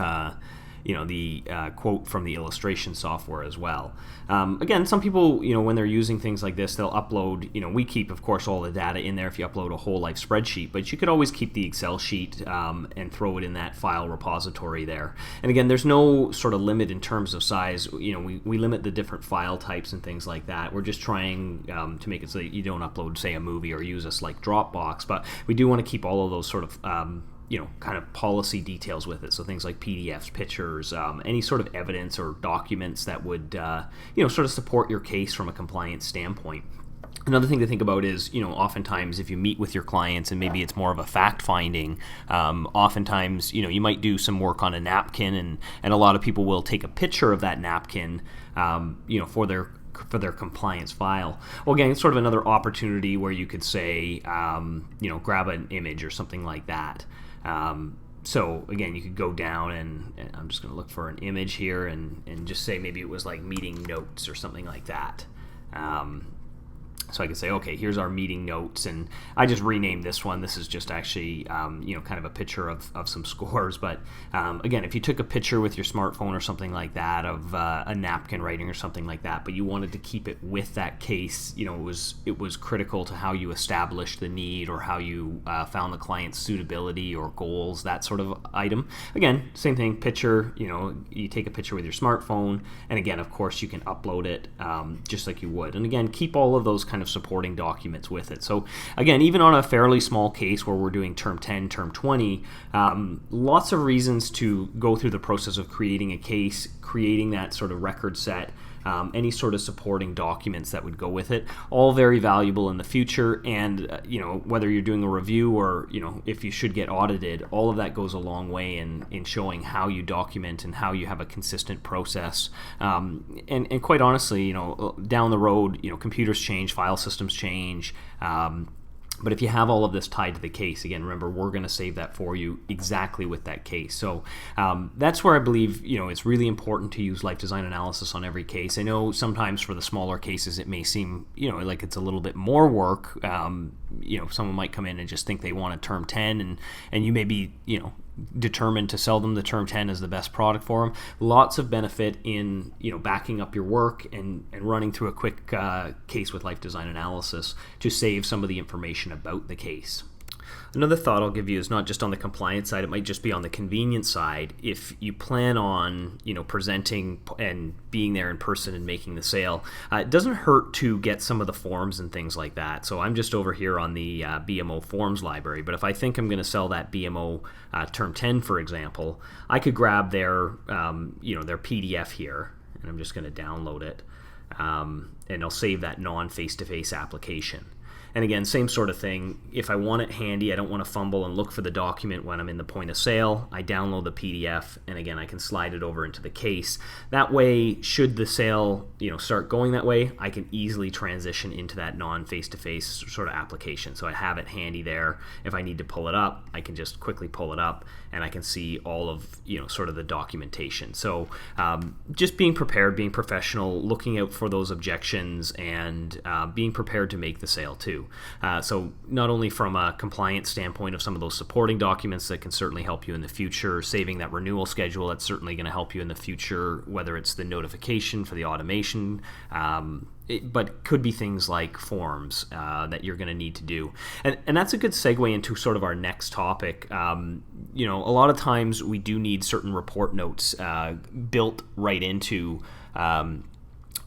the quote from the illustration software as well. Again, some people, when they're using things like this, they'll upload, we keep, of course, all the data in there if you upload a whole life spreadsheet, but you could always keep the Excel sheet and throw it in that file repository there. And again, there's no sort of limit in terms of size. We limit the different file types and things like that. We're just trying to make it so that you don't upload, say, a movie or use us like Dropbox, but we do want to keep all of those sort of kind of policy details with it. So things like PDFs, pictures, any sort of evidence or documents that would, sort of support your case from a compliance standpoint. Another thing to think about is, oftentimes if you meet with your clients and maybe it's more of a fact-finding, oftentimes, you might do some work on a napkin, and a lot of people will take a picture of that napkin, for their compliance file. Well, again, it's sort of another opportunity where you could say, grab an image or something like that. So again, you could go down and I'm just going to look for an image here and just say maybe it was like meeting notes or something like that. So I can say, okay, here's our meeting notes, and I just renamed this one. This is just actually, kind of a picture of some scores. But again, if you took a picture with your smartphone or something like that of a napkin writing or something like that, but you wanted to keep it with that case, it was critical to how you established the need or how you found the client's suitability or goals, that sort of item. Again, same thing, picture, you take a picture with your smartphone, and again, of course, you can upload it just like you would. And again, keep all of those kind of supporting documents with it. So again, even on a fairly small case where we're doing term 10, term 20, lots of reasons to go through the process of creating a case, creating that sort of record set, any sort of supporting documents that would go with it, all very valuable in the future. And whether you're doing a review or if you should get audited, all of that goes a long way in showing how you document and how you have a consistent process. And quite honestly, down the road, computers change, file systems change. But if you have all of this tied to the case, again, remember, we're going to save that for you exactly with that case. So that's where I believe, it's really important to use life design analysis on every case. I know sometimes for the smaller cases, it may seem, like it's a little bit more work. Someone might come in and just think they want a term 10, and you may be, determined to sell them the term 10 as the best product for them. Lots of benefit in backing up your work and running through a quick case with life design analysis to save some of the information about the case. Another thought I'll give you is not just on the compliance side, it might just be on the convenience side. If you plan on, presenting and being there in person and making the sale, it doesn't hurt to get some of the forms and things like that. So I'm just over here on the BMO forms library, but if I think I'm going to sell that BMO term 10, for example, I could grab their PDF here, and I'm just going to download it, and I'll save that non-face-to-face application. And again, same sort of thing. If I want it handy, I don't want to fumble and look for the document when I'm in the point of sale, I download the PDF, and again, I can slide it over into the case. That way, should the sale start going that way, I can easily transition into that non-face-to-face sort of application. So I have it handy there. If I need to pull it up, I can just quickly pull it up, and I can see all of sort of the documentation. So just being prepared, being professional, looking out for those objections, and being prepared to make the sale too. So not only from a compliance standpoint of some of those supporting documents that can certainly help you in the future, saving that renewal schedule, that's certainly going to help you in the future, whether it's the notification for the automation, but could be things like forms that you're going to need to do. And that's a good segue into sort of our next topic. A lot of times we do need certain report notes built right into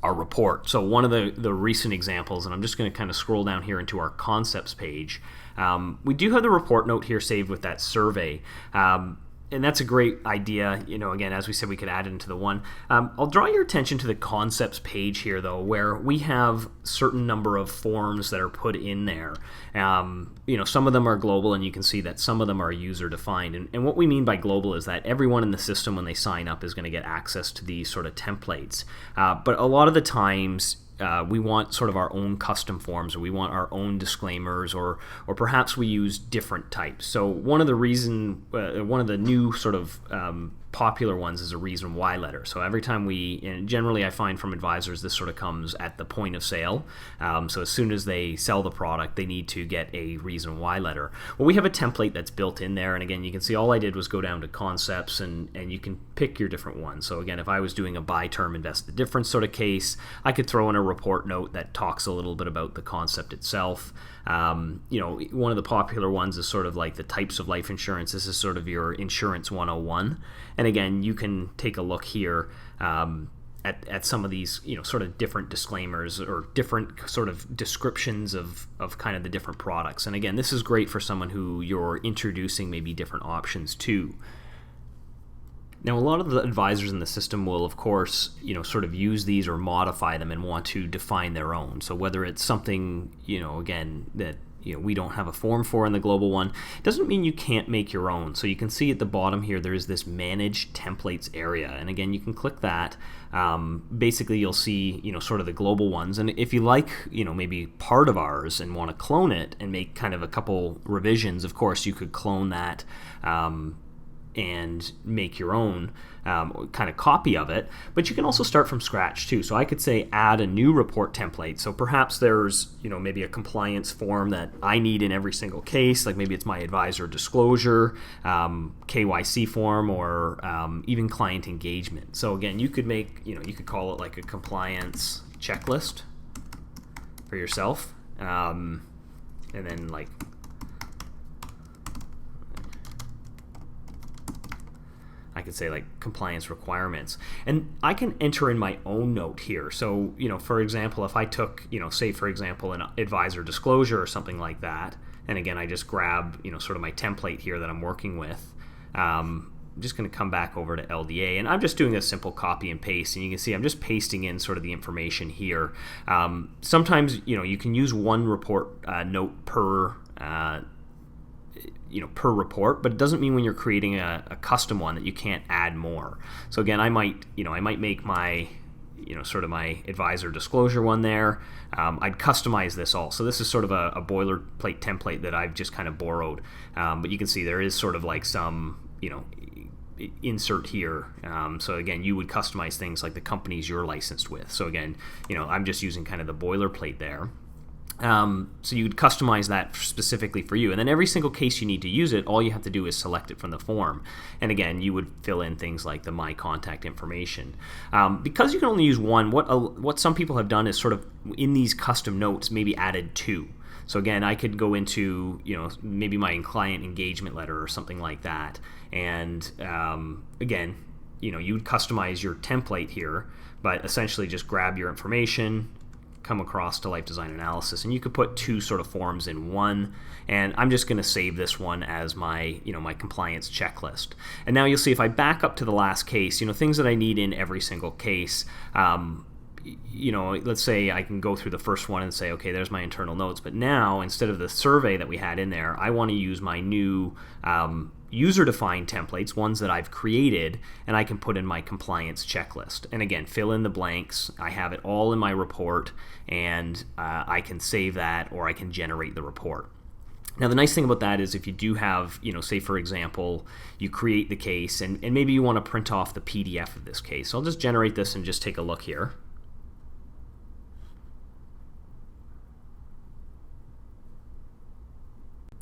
our report. So one of the recent examples, and I'm just going to kind of scroll down here into our concepts page, we do have the report note here saved with that survey. And that's a great idea. Again, as we said, we could add it into the one. I'll draw your attention to the concepts page here, though, where we have certain number of forms that are put in there. Some of them are global, and you can see that some of them are user-defined. And what we mean by global is that everyone in the system, when they sign up, is going to get access to these sort of templates. But a lot of the times, we want sort of our own custom forms, or we want our own disclaimers, or perhaps we use different types. So one of the new sort of popular ones is a reason why letter. So every time and generally I find from advisors this sort of comes at the point of sale. So as soon as they sell the product, they need to get a reason why letter. Well, we have a template that's built in there, and again, you can see all I did was go down to concepts, and you can pick your different ones. So again, if I was doing a buy term invest the difference sort of case, I could throw in a report note that talks a little bit about the concept itself. One of the popular ones is sort of like the types of life insurance. This is sort of your insurance 101. And again, you can take a look here at some of these, sort of different disclaimers or different sort of descriptions of kind of the different products. And again, this is great for someone who you're introducing maybe different options to. Now, a lot of the advisors in the system will, of course, sort of use these or modify them and want to define their own. So whether it's something, again, that we don't have a form for in the global one, doesn't mean you can't make your own. So you can see at the bottom here, there is this Manage Templates area. And again, you can click that. Basically, you'll see, sort of the global ones. And if you like, maybe part of ours and want to clone it and make kind of a couple revisions, of course, you could clone that and make your own kind of copy of it, but you can also start from scratch too. So I could say add a new report template. So perhaps there's maybe a compliance form that I need in every single case, like maybe it's my advisor disclosure, KYC form, or even client engagement. So again, you could make, you could call it like a compliance checklist for yourself, and then like I could say like compliance requirements, and I can enter in my own note here. So, for example, if I took, say for example, an advisor disclosure or something like that, and again, I just grab, sort of my template here that I'm working with. I'm just going to come back over to LDA, and I'm just doing a simple copy and paste, and you can see I'm just pasting in sort of the information here. Sometimes, you can use one report note per per report, but it doesn't mean when you're creating a custom one that you can't add more. So again, I might make my sort of my advisor disclosure one there. I'd customize this all. So this is sort of a boilerplate template that I've just kind of borrowed, but you can see there is sort of like some insert here. So again, you would customize things like the companies you're licensed with. So again, I'm just using kind of the boilerplate there. So you'd customize that specifically for you, and then every single case you need to use it, all you have to do is select it from the form. And again, you would fill in things like the my contact information. Because you can only use one, what some people have done is sort of in these custom notes maybe added two. So again, I could go into maybe my client engagement letter or something like that, and again, you would customize your template here, but essentially just grab your information, come across to Life Design Analysis, and you could put two sort of forms in one. And I'm just going to save this one as my my compliance checklist. And now you'll see if I back up to the last case, things that I need in every single case. Let's say I can go through the first one and say, okay, there's my internal notes. But now, instead of the survey that we had in there, I want to use my new user-defined templates, ones that I've created, and I can put in my compliance checklist. And again, fill in the blanks. I have it all in my report, and I can save that, or I can generate the report. Now, the nice thing about that is if you do have, say for example, you create the case, and maybe you want to print off the PDF of this case. So I'll just generate this and just take a look here.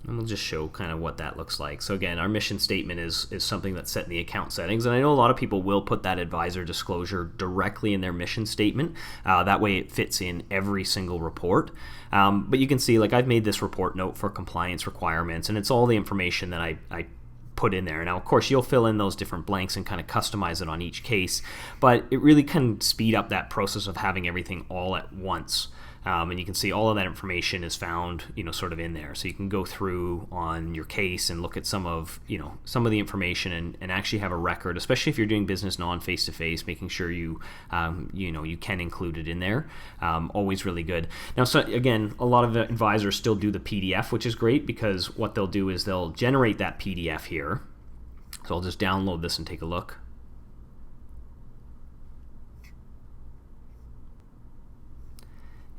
And we'll just show kind of what that looks like. So again, our mission statement is something that's set in the account settings. And I know a lot of people will put that advisor disclosure directly in their mission statement. That way it fits in every single report. But you can see, like, I've made this report note for compliance requirements, and it's all the information that I put in there. Now, of course, you'll fill in those different blanks and kind of customize it on each case, but it really can speed up that process of having everything all at once. And you can see all of that information is found, sort of in there. So you can go through on your case and look at some of the information and actually have a record, especially if you're doing business non-face-to-face, making sure you can include it in there. Always really good. Now, so again, a lot of advisors still do the PDF, which is great, because what they'll do is they'll generate that PDF here. So I'll just download this and take a look.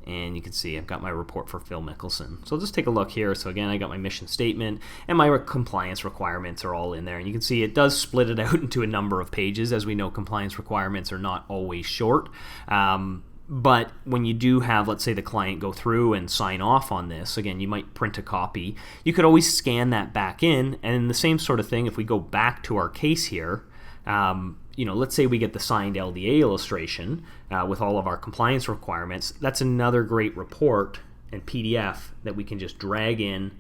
And you can see I've got my report for Phil Mickelson. So I'll just take a look here. So again, I got my mission statement, and my compliance requirements are all in there. And you can see it does split it out into a number of pages. As we know, compliance requirements are not always short. But when you do have, let's say, the client go through and sign off on this, again, you might print a copy. You could always scan that back in, and the same sort of thing, if we go back to our case here, let's say we get the signed LDA illustration with all of our compliance requirements. That's another great report and PDF that we can just drag in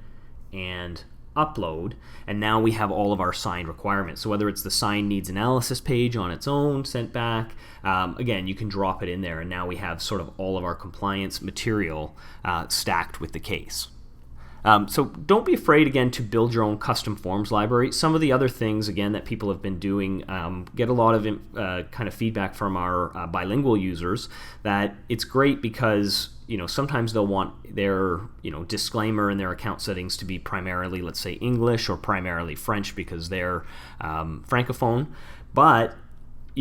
and upload, and now we have all of our signed requirements. So whether it's the signed needs analysis page on its own sent back, again, you can drop it in there, and now we have sort of all of our compliance material stacked with the case. So don't be afraid, again, to build your own custom forms library. Some of the other things, again, that people have been doing, get a lot of kind of feedback from our bilingual users that it's great because sometimes they'll want their disclaimer in their account settings to be primarily, let's say, English or primarily French because they're Francophone. But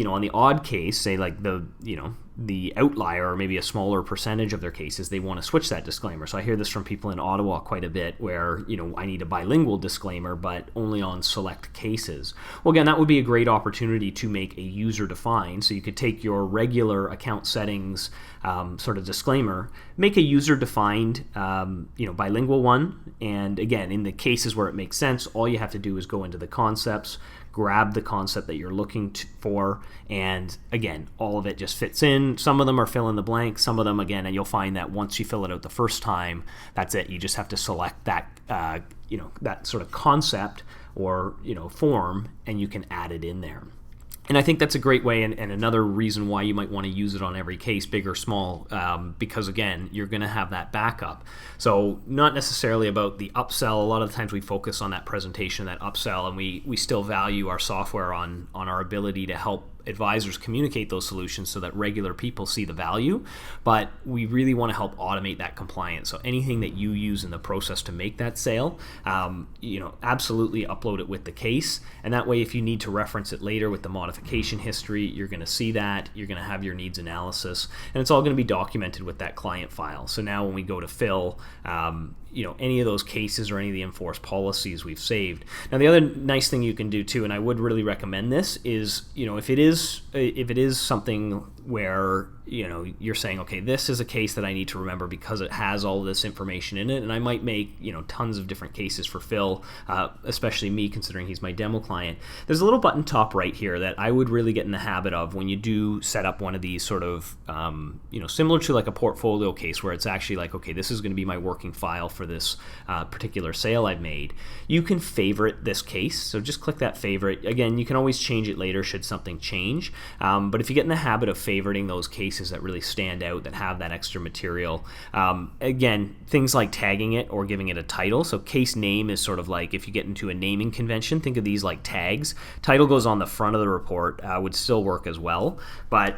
on the odd case, say like the outlier, or maybe a smaller percentage of their cases, they want to switch that disclaimer. So I hear this from people in Ottawa quite a bit, where I need a bilingual disclaimer, but only on select cases. Well, again, that would be a great opportunity to make a user-defined. So you could take your regular account settings sort of disclaimer, make a user-defined bilingual one, and again, in the cases where it makes sense, all you have to do is go into the concepts, grab the concept that you're looking for, and again, all of it just fits in. Some of them are fill in the blank, some of them, again, and you'll find that once you fill it out the first time, that's it. You just have to select that that sort of concept or form, and you can add it in there. And I think that's a great way, and another reason why you might want to use it on every case, big or small, because again, you're going to have that backup. So not necessarily about the upsell. A lot of the times we focus on that presentation, that upsell, and we still value our software on our ability to help advisors communicate those solutions so that regular people see the value, but we really want to help automate that compliance. So anything that you use in the process to make that sale, absolutely upload it with the case, and that way if you need to reference it later with the modification history, you're going to see that, you're going to have your needs analysis, and it's all going to be documented with that client file. So now when we go to fill, any of those cases or any of the enforced policies we've saved. Now the other nice thing you can do too, and I would really recommend this, is if it is something where you're saying, okay, this is a case that I need to remember because it has all of this information in it, and I might make tons of different cases for Phil, especially me considering he's my demo client. There's a little button top right here that I would really get in the habit of when you do set up one of these sort of similar to like a portfolio case where it's actually like, okay, this is going to be my working file for this particular sale I've made. You can favorite this case, so just click that favorite. Again, you can always change it later should something change, but if you get in the habit of favoriting those cases that really stand out, that have that extra material, again, things like tagging it or giving it a title. So case name is sort of like if you get into a naming convention, think of these like tags. Title goes on the front of the report, would still work as well, but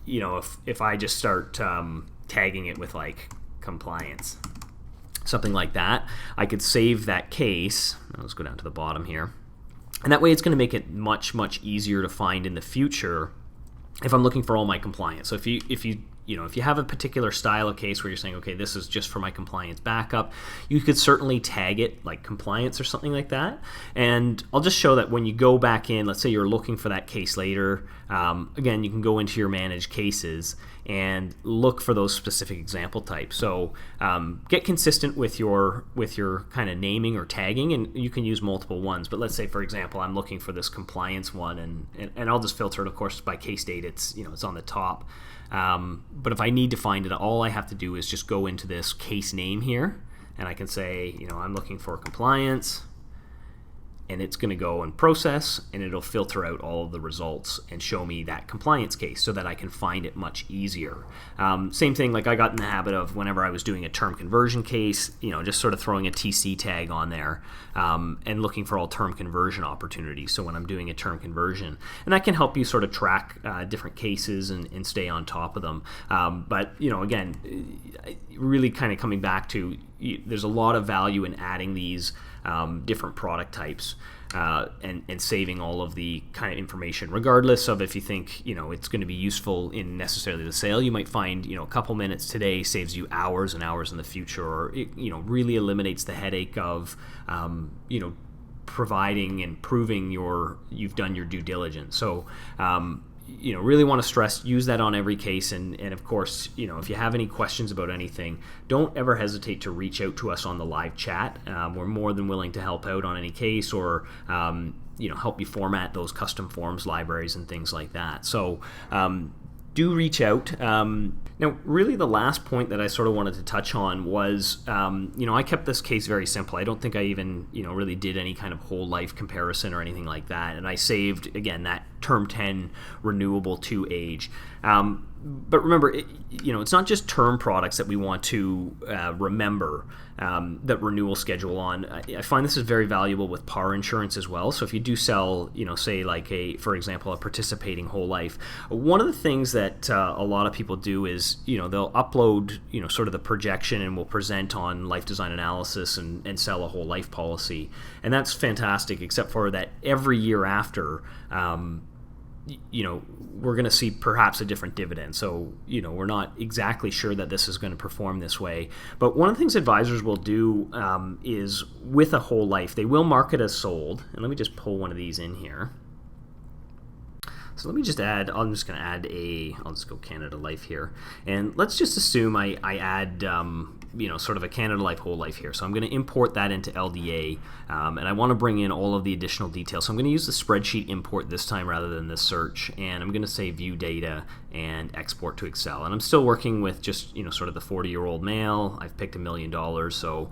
if I just start tagging it with like compliance, something like that, I could save that case. Let's go down to the bottom here, and that way it's going to make it much easier to find in the future if I'm looking for all my compliance. So if you have a particular style of case where you're saying, okay, this is just for my compliance backup, you could certainly tag it like compliance or something like that. And I'll just show that when you go back in, let's say you're looking for that case later, again, you can go into your managed cases and look for those specific example types. So get consistent with your kind of naming or tagging, and you can use multiple ones. But let's say, for example, I'm looking for this compliance one, and I'll just filter it, of course, by case date. It's on the top. But if I need to find it, all I have to do is just go into this case name here, and I can say, I'm looking for compliance, and it's going to go and process, and it'll filter out all of the results and show me that compliance case so that I can find it much easier. Same thing, like I got in the habit of whenever I was doing a term conversion case, just sort of throwing a TC tag on there and looking for all term conversion opportunities. So when I'm doing a term conversion, and that can help you sort of track different cases and stay on top of them. But again, really kind of coming back to, there's a lot of value in adding these different product types and saving all of the kind of information, regardless of if you think it's going to be useful in necessarily the sale. You might find a couple minutes today saves you hours and hours in the future, or it really eliminates the headache of providing and proving you've done your due diligence. So really want to stress, use that on every case, and of course, if you have any questions about anything, don't ever hesitate to reach out to us on the live chat. We're more than willing to help out on any case, or help you format those custom forms libraries and things like that. So do reach out. Now, really the last point that I sort of wanted to touch on was, I kept this case very simple. I don't think I even, really did any kind of whole life comparison or anything like that. And I saved, again, that term 10 renewable to age. But remember, it's not just term products that we want to remember that renewal schedule on. I find this is very valuable with par insurance as well. So if you do sell, say like for example, a participating whole life, one of the things that a lot of people do is, they'll upload, sort of the projection and will present on Life Design Analysis and sell a whole life policy. And that's fantastic, except for that every year after, we're going to see perhaps a different dividend. So, we're not exactly sure that this is going to perform this way. But one of the things advisors will do is with a whole life, they will mark it as sold. And let me just pull one of these in here. So let me just add, I'm just going to add I'll just go Canada Life here. And let's just assume I add, sort of a Canada Life whole life here. So I'm going to import that into LDA, and I want to bring in all of the additional details. So I'm going to use the spreadsheet import this time rather than the search, and I'm going to say view data and export to Excel. And I'm still working with just, sort of the 40-year-old male. I've picked $1 million, so,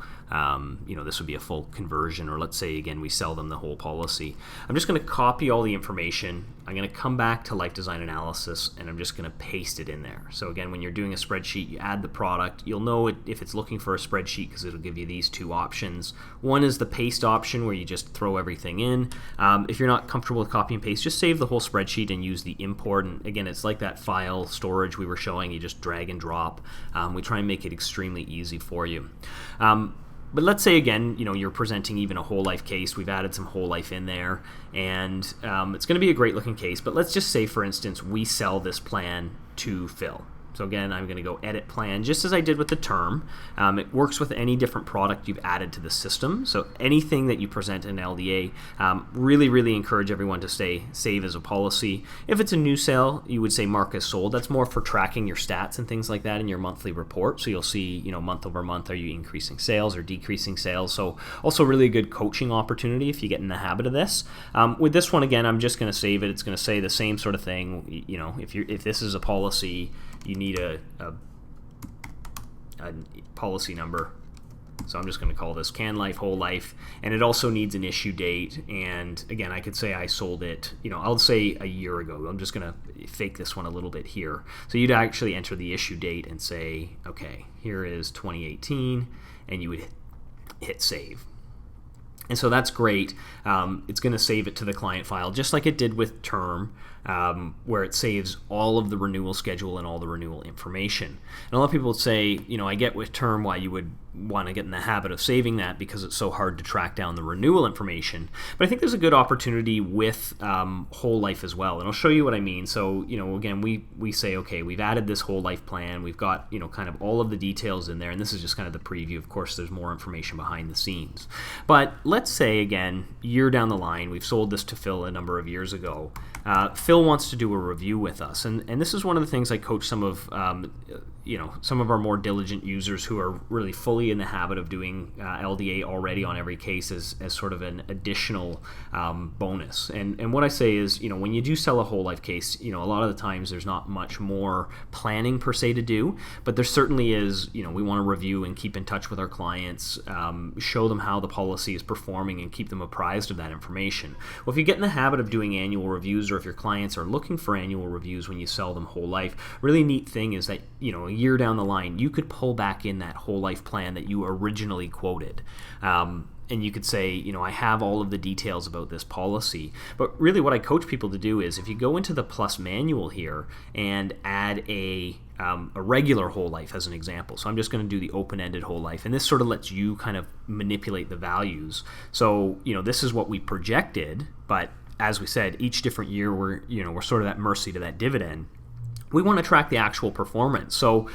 this would be a full conversion, or let's say, again, we sell them the whole policy. I'm just going to copy all the information. I'm going to come back to Life Design Analysis, and I'm just going to paste it in there. So again, when you're doing a spreadsheet, you add the product. You'll know if it's looking for a spreadsheet because it'll give you these two options. One is the paste option where you just throw everything in. If you're not comfortable with copy and paste, just save the whole spreadsheet and use the import. And again, it's like that file storage we were showing. You just drag and drop. We try and make it extremely easy for you. But let's say, again, you're presenting even a whole life case. We've added some whole life in there, and it's going to be a great looking case. But let's just say, for instance, we sell this plan to Phil. So again, I'm going to go edit plan, just as I did with the term. It works with any different product you've added to the system. So anything that you present in LDA, really, really encourage everyone to save as a policy. If it's a new sale, you would say mark as sold. That's more for tracking your stats and things like that in your monthly report. So you'll see, month over month, are you increasing sales or decreasing sales? So also really a good coaching opportunity if you get in the habit of this. With this one, again, I'm just going to save it. It's going to say the same sort of thing. If this is a policy, you need a policy number. So I'm just going to call this Can Life Whole Life, and it also needs an issue date. And again, I could say I sold it, I'll say a year ago. I'm just going to fake this one a little bit here. So you'd actually enter the issue date and say, okay, here is 2018, and you would hit save. And so that's great. It's going to save it to the client file, just like it did with term, where it saves all of the renewal schedule and all the renewal information. And a lot of people would say, I get with term why you would want to get in the habit of saving that because it's so hard to track down the renewal information. But I think there's a good opportunity with whole life as well. And I'll show you what I mean. So, again, we say, okay, we've added this whole life plan. We've got, kind of all of the details in there. And this is just kind of the preview. Of course, there's more information behind the scenes. But let's say, again, year down the line, we've sold this to Phil a number of years ago. Phil wants to do a review with us. And this is one of the things I coach some of our more diligent users who are really fully in the habit of doing LDA already on every case as sort of an additional bonus. And what I say is, when you do sell a whole life case, a lot of the times there's not much more planning per se to do, but there certainly is, we want to review and keep in touch with our clients, show them how the policy is performing and keep them apprised of that information. Well, if you get in the habit of doing annual reviews, or if your clients are looking for annual reviews when you sell them whole life, really neat thing is that, a year down the line, you could pull back in that whole life plan that you originally quoted. And you could say, I have all of the details about this policy. But really what I coach people to do is if you go into the plus manual here and add a regular whole life as an example. So I'm just going to do the open-ended whole life. And this sort of lets you kind of manipulate the values. So, this is what we projected. But as we said, each different year we're sort of at mercy to that dividend. We want to track the actual performance. So,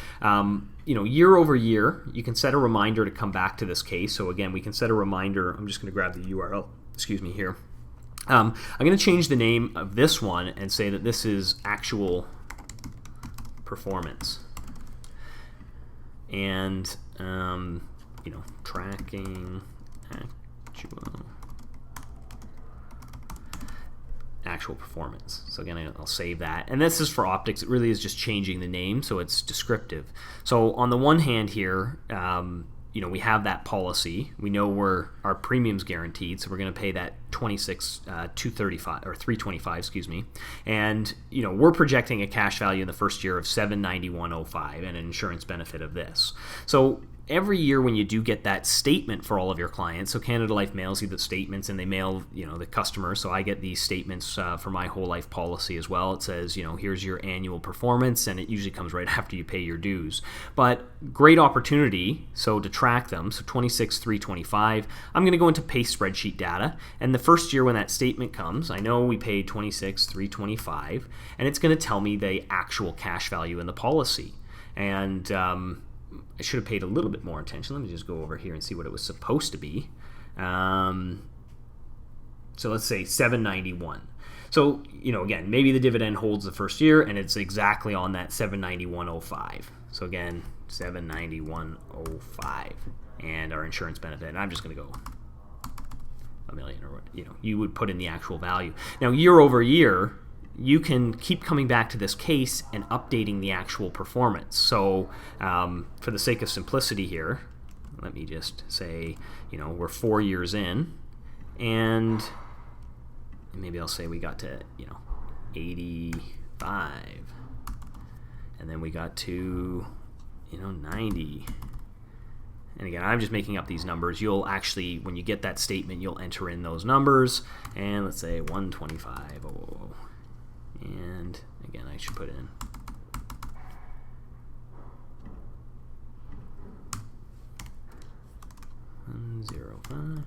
year over year, you can set a reminder to come back to this case. So again, we can set a reminder. I'm just going to grab the URL, here. I'm going to change the name of this one and say that this is actual performance. And, tracking actual performance. So again, I'll save that. And this is for optics. It really is just changing the name so it's descriptive. So on the one hand here, we have that policy. We know our premium's guaranteed, so we're going to pay that $26,235 or $325, And we're projecting a cash value in the first year of $791.05 and an insurance benefit of this. So every year when you do get that statement for all of your clients, so Canada Life mails you the statements, and they mail, the customer. So I get these statements for my whole life policy as well. It says, here's your annual performance, and it usually comes right after you pay your dues. But great opportunity, so to track them. So 26/3/25, I'm going to go into pay spreadsheet data, and the first year when that statement comes, I know we paid 26/3/25, and it's going to tell me the actual cash value in the policy. And I should have paid a little bit more attention. Let me just go over here and see what it was supposed to be. So let's say $791. So, again, maybe the dividend holds the first year and it's exactly on that $791.05. So again, $791.05, and our insurance benefit. And I'm just going to go $1 million, or you would put in the actual value. Now, year over year, you can keep coming back to this case and updating the actual performance. So for the sake of simplicity here, let me just say, we're 4 years in, and maybe I'll say we got to, 85, and then we got to, 90. And again, I'm just making up these numbers. You'll actually, when you get that statement, you'll enter in those numbers, and let's say 125. And again, I should put in 105.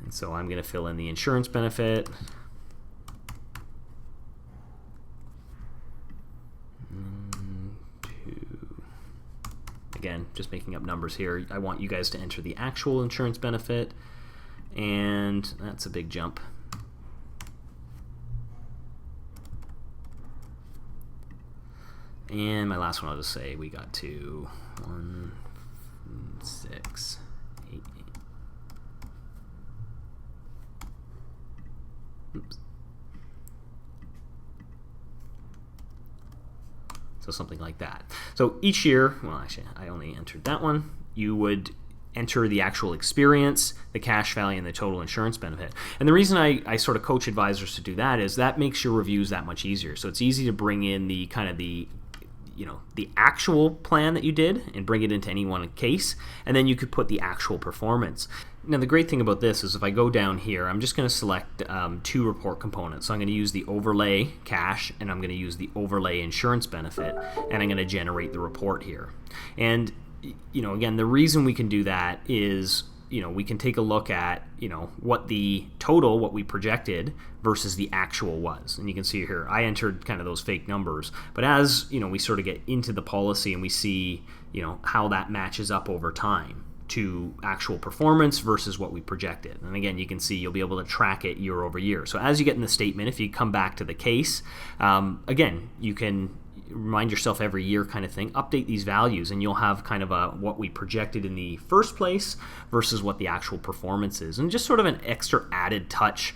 And so I'm going to fill in the insurance benefit. Again, just making up numbers here. I want you guys to enter the actual insurance benefit, and that's a big jump. And my last one, I'll just say we got to 1688. Oops. So something like that. So each year, well, actually, I only entered that one. You would enter the actual experience, the cash value, and the total insurance benefit. And the reason I sort of coach advisors to do that is that makes your reviews that much easier. So it's easy to bring in the kind of the actual plan that you did and bring it into any one case, and then you could put the actual performance. Now, the great thing about this is if I go down here, I'm just going to select two report components. So I'm going to use the overlay cash, and I'm going to use the overlay insurance benefit, and I'm going to generate the report here. And again, the reason we can do that is we can take a look at what the total, what we projected versus the actual was. And you can see here I entered kind of those fake numbers, but as we sort of get into the policy and we see how that matches up over time to actual performance versus what we projected. And again, you can see you'll be able to track it year over year. So as you get in the statement, if you come back to the case, again, you can remind yourself every year kind of thing, update these values, and you'll have kind of a what we projected in the first place versus what the actual performance is, and just sort of an extra added touch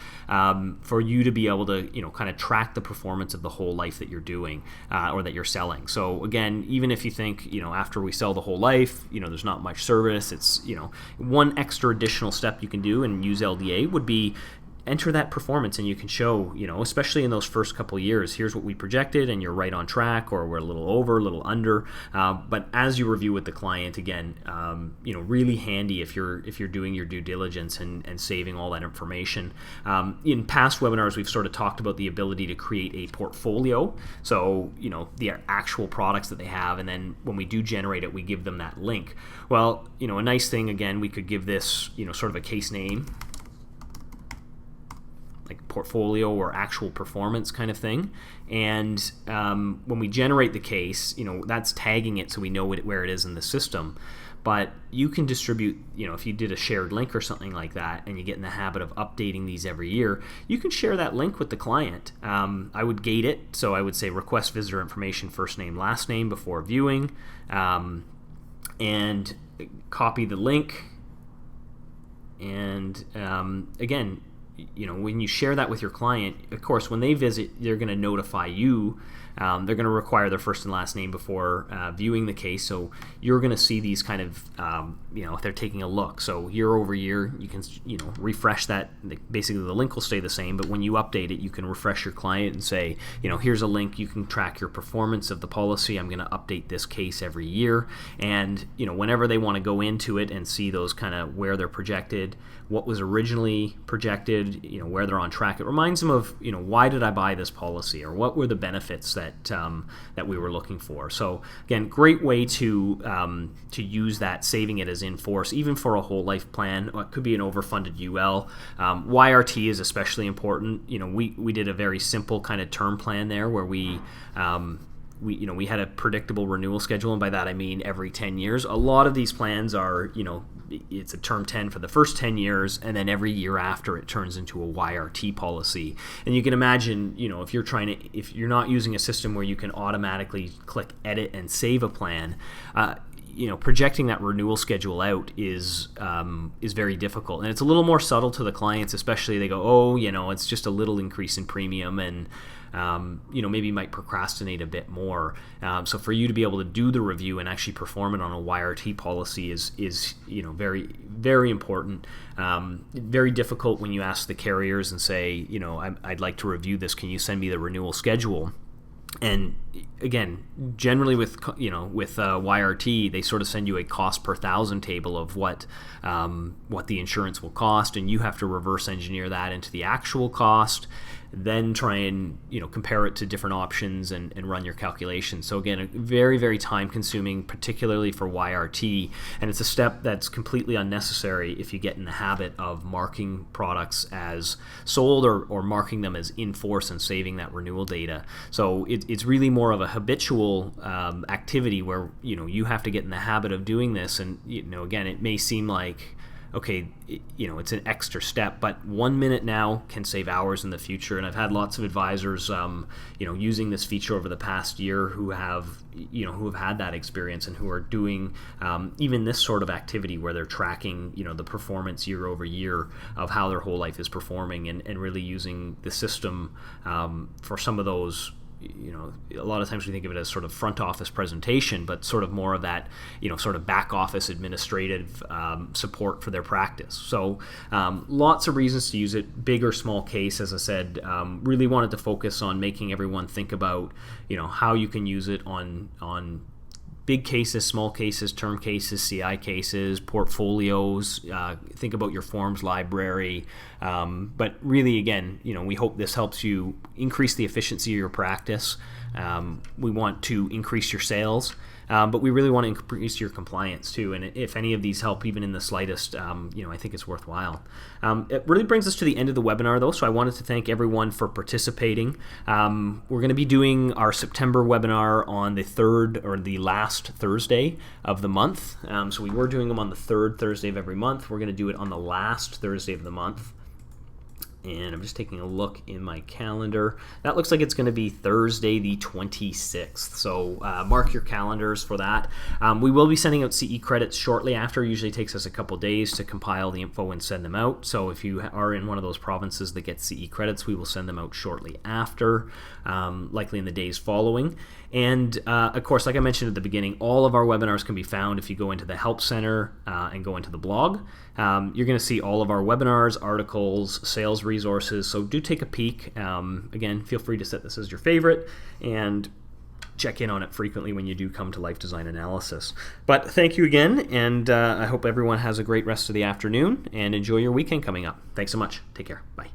for you to be able to kind of track the performance of the whole life that you're doing or that you're selling. So again, even if you think after we sell the whole life there's not much service, it's one extra additional step you can do and use LDA would be enter that performance, and you can show, especially in those first couple of years, here's what we projected, and you're right on track, or we're a little over, a little under. But as you review with the client, again, really handy if you're doing your due diligence and saving all that information. In past webinars, we've sort of talked about the ability to create a portfolio. So, the actual products that they have, and then when we do generate it, we give them that link. Well, a nice thing, again, we could give this, sort of a case name, like portfolio or actual performance kind of thing. And when we generate the case, that's tagging it so we know where it is in the system. But you can distribute, if you did a shared link or something like that, and you get in the habit of updating these every year, you can share that link with the client. I would gate it, so I would say request visitor information, first name, last name before viewing, and copy the link. And again, when you share that with your client, of course, when they visit, they're going to notify you they're going to require their first and last name before viewing the case. So you're going to see these kind of, if they're taking a look. So year over year, you can, refresh that. Basically, the link will stay the same, but when you update it, you can refresh your client and say, here's a link. You can track your performance of the policy. I'm going to update this case every year. And, whenever they want to go into it and see those kind of where they're projected, what was originally projected, where they're on track, it reminds them of, why did I buy this policy, or what were the benefits that we were looking for. So again, great way to use that, saving it as in force, even for a whole life plan. It could be an overfunded UL. YRT is especially important. We did a very simple kind of term plan there where we had a predictable renewal schedule, and by that I mean every 10 years. A lot of these plans are, it's a term 10 for the first 10 years, and then every year after it turns into a YRT policy. And you can imagine, if you're not using a system where you can automatically click edit and save a plan, projecting that renewal schedule out is very difficult, and it's a little more subtle to the clients, especially they go, it's just a little increase in premium, and maybe you might procrastinate a bit more. So for you to be able to do the review and actually perform it on a YRT policy is very, very important. Very difficult when you ask the carriers and say, I'd like to review this. Can you send me the renewal schedule? And again, generally with YRT, they sort of send you a cost per thousand table of what the insurance will cost, and you have to reverse engineer that into the actual cost, then try and compare it to different options and run your calculations. So again, very, very time consuming, particularly for YRT, and it's a step that's completely unnecessary if you get in the habit of marking products as sold or marking them as in force and saving that renewal data. So it's really more of a habitual activity where you have to get in the habit of doing this, and again, it may seem like, okay, it's an extra step, but 1 minute now can save hours in the future. And I've had lots of advisors, using this feature over the past year who have had that experience and who are doing even this sort of activity where they're tracking, the performance year over year of how their whole life is performing, and really using the system for some of those. A lot of times we think of it as sort of front office presentation, but sort of more of that, sort of back office administrative support for their practice. So lots of reasons to use it, big or small case, as I said. Really wanted to focus on making everyone think about, how you can use it on big cases, small cases, term cases, CI cases, portfolios. Think about your forms library. But really, again, we hope this helps you increase the efficiency of your practice. We want to increase your sales, but we really want to increase your compliance too. And if any of these help, even in the slightest, I think it's worthwhile. It really brings us to the end of the webinar, though, so I wanted to thank everyone for participating. We're going to be doing our September webinar on the third or the last Thursday of the month. So we were doing them on the third Thursday of every month. We're going to do it on the last Thursday of the month. And I'm just taking a look in my calendar. That looks like it's going to be Thursday the 26th. So mark your calendars for that. We will be sending out CE credits shortly after. It usually takes us a couple days to compile the info and send them out. So if you are in one of those provinces that get CE credits, we will send them out shortly after, likely in the days following. And of course, like I mentioned at the beginning, all of our webinars can be found if you go into the Help Center and go into the blog. You're going to see all of our webinars, articles, sales resources, so do take a peek. Again, feel free to set this as your favorite and check in on it frequently when you do come to Life Design Analysis. But thank you again, and I hope everyone has a great rest of the afternoon and enjoy your weekend coming up. Thanks so much. Take care. Bye.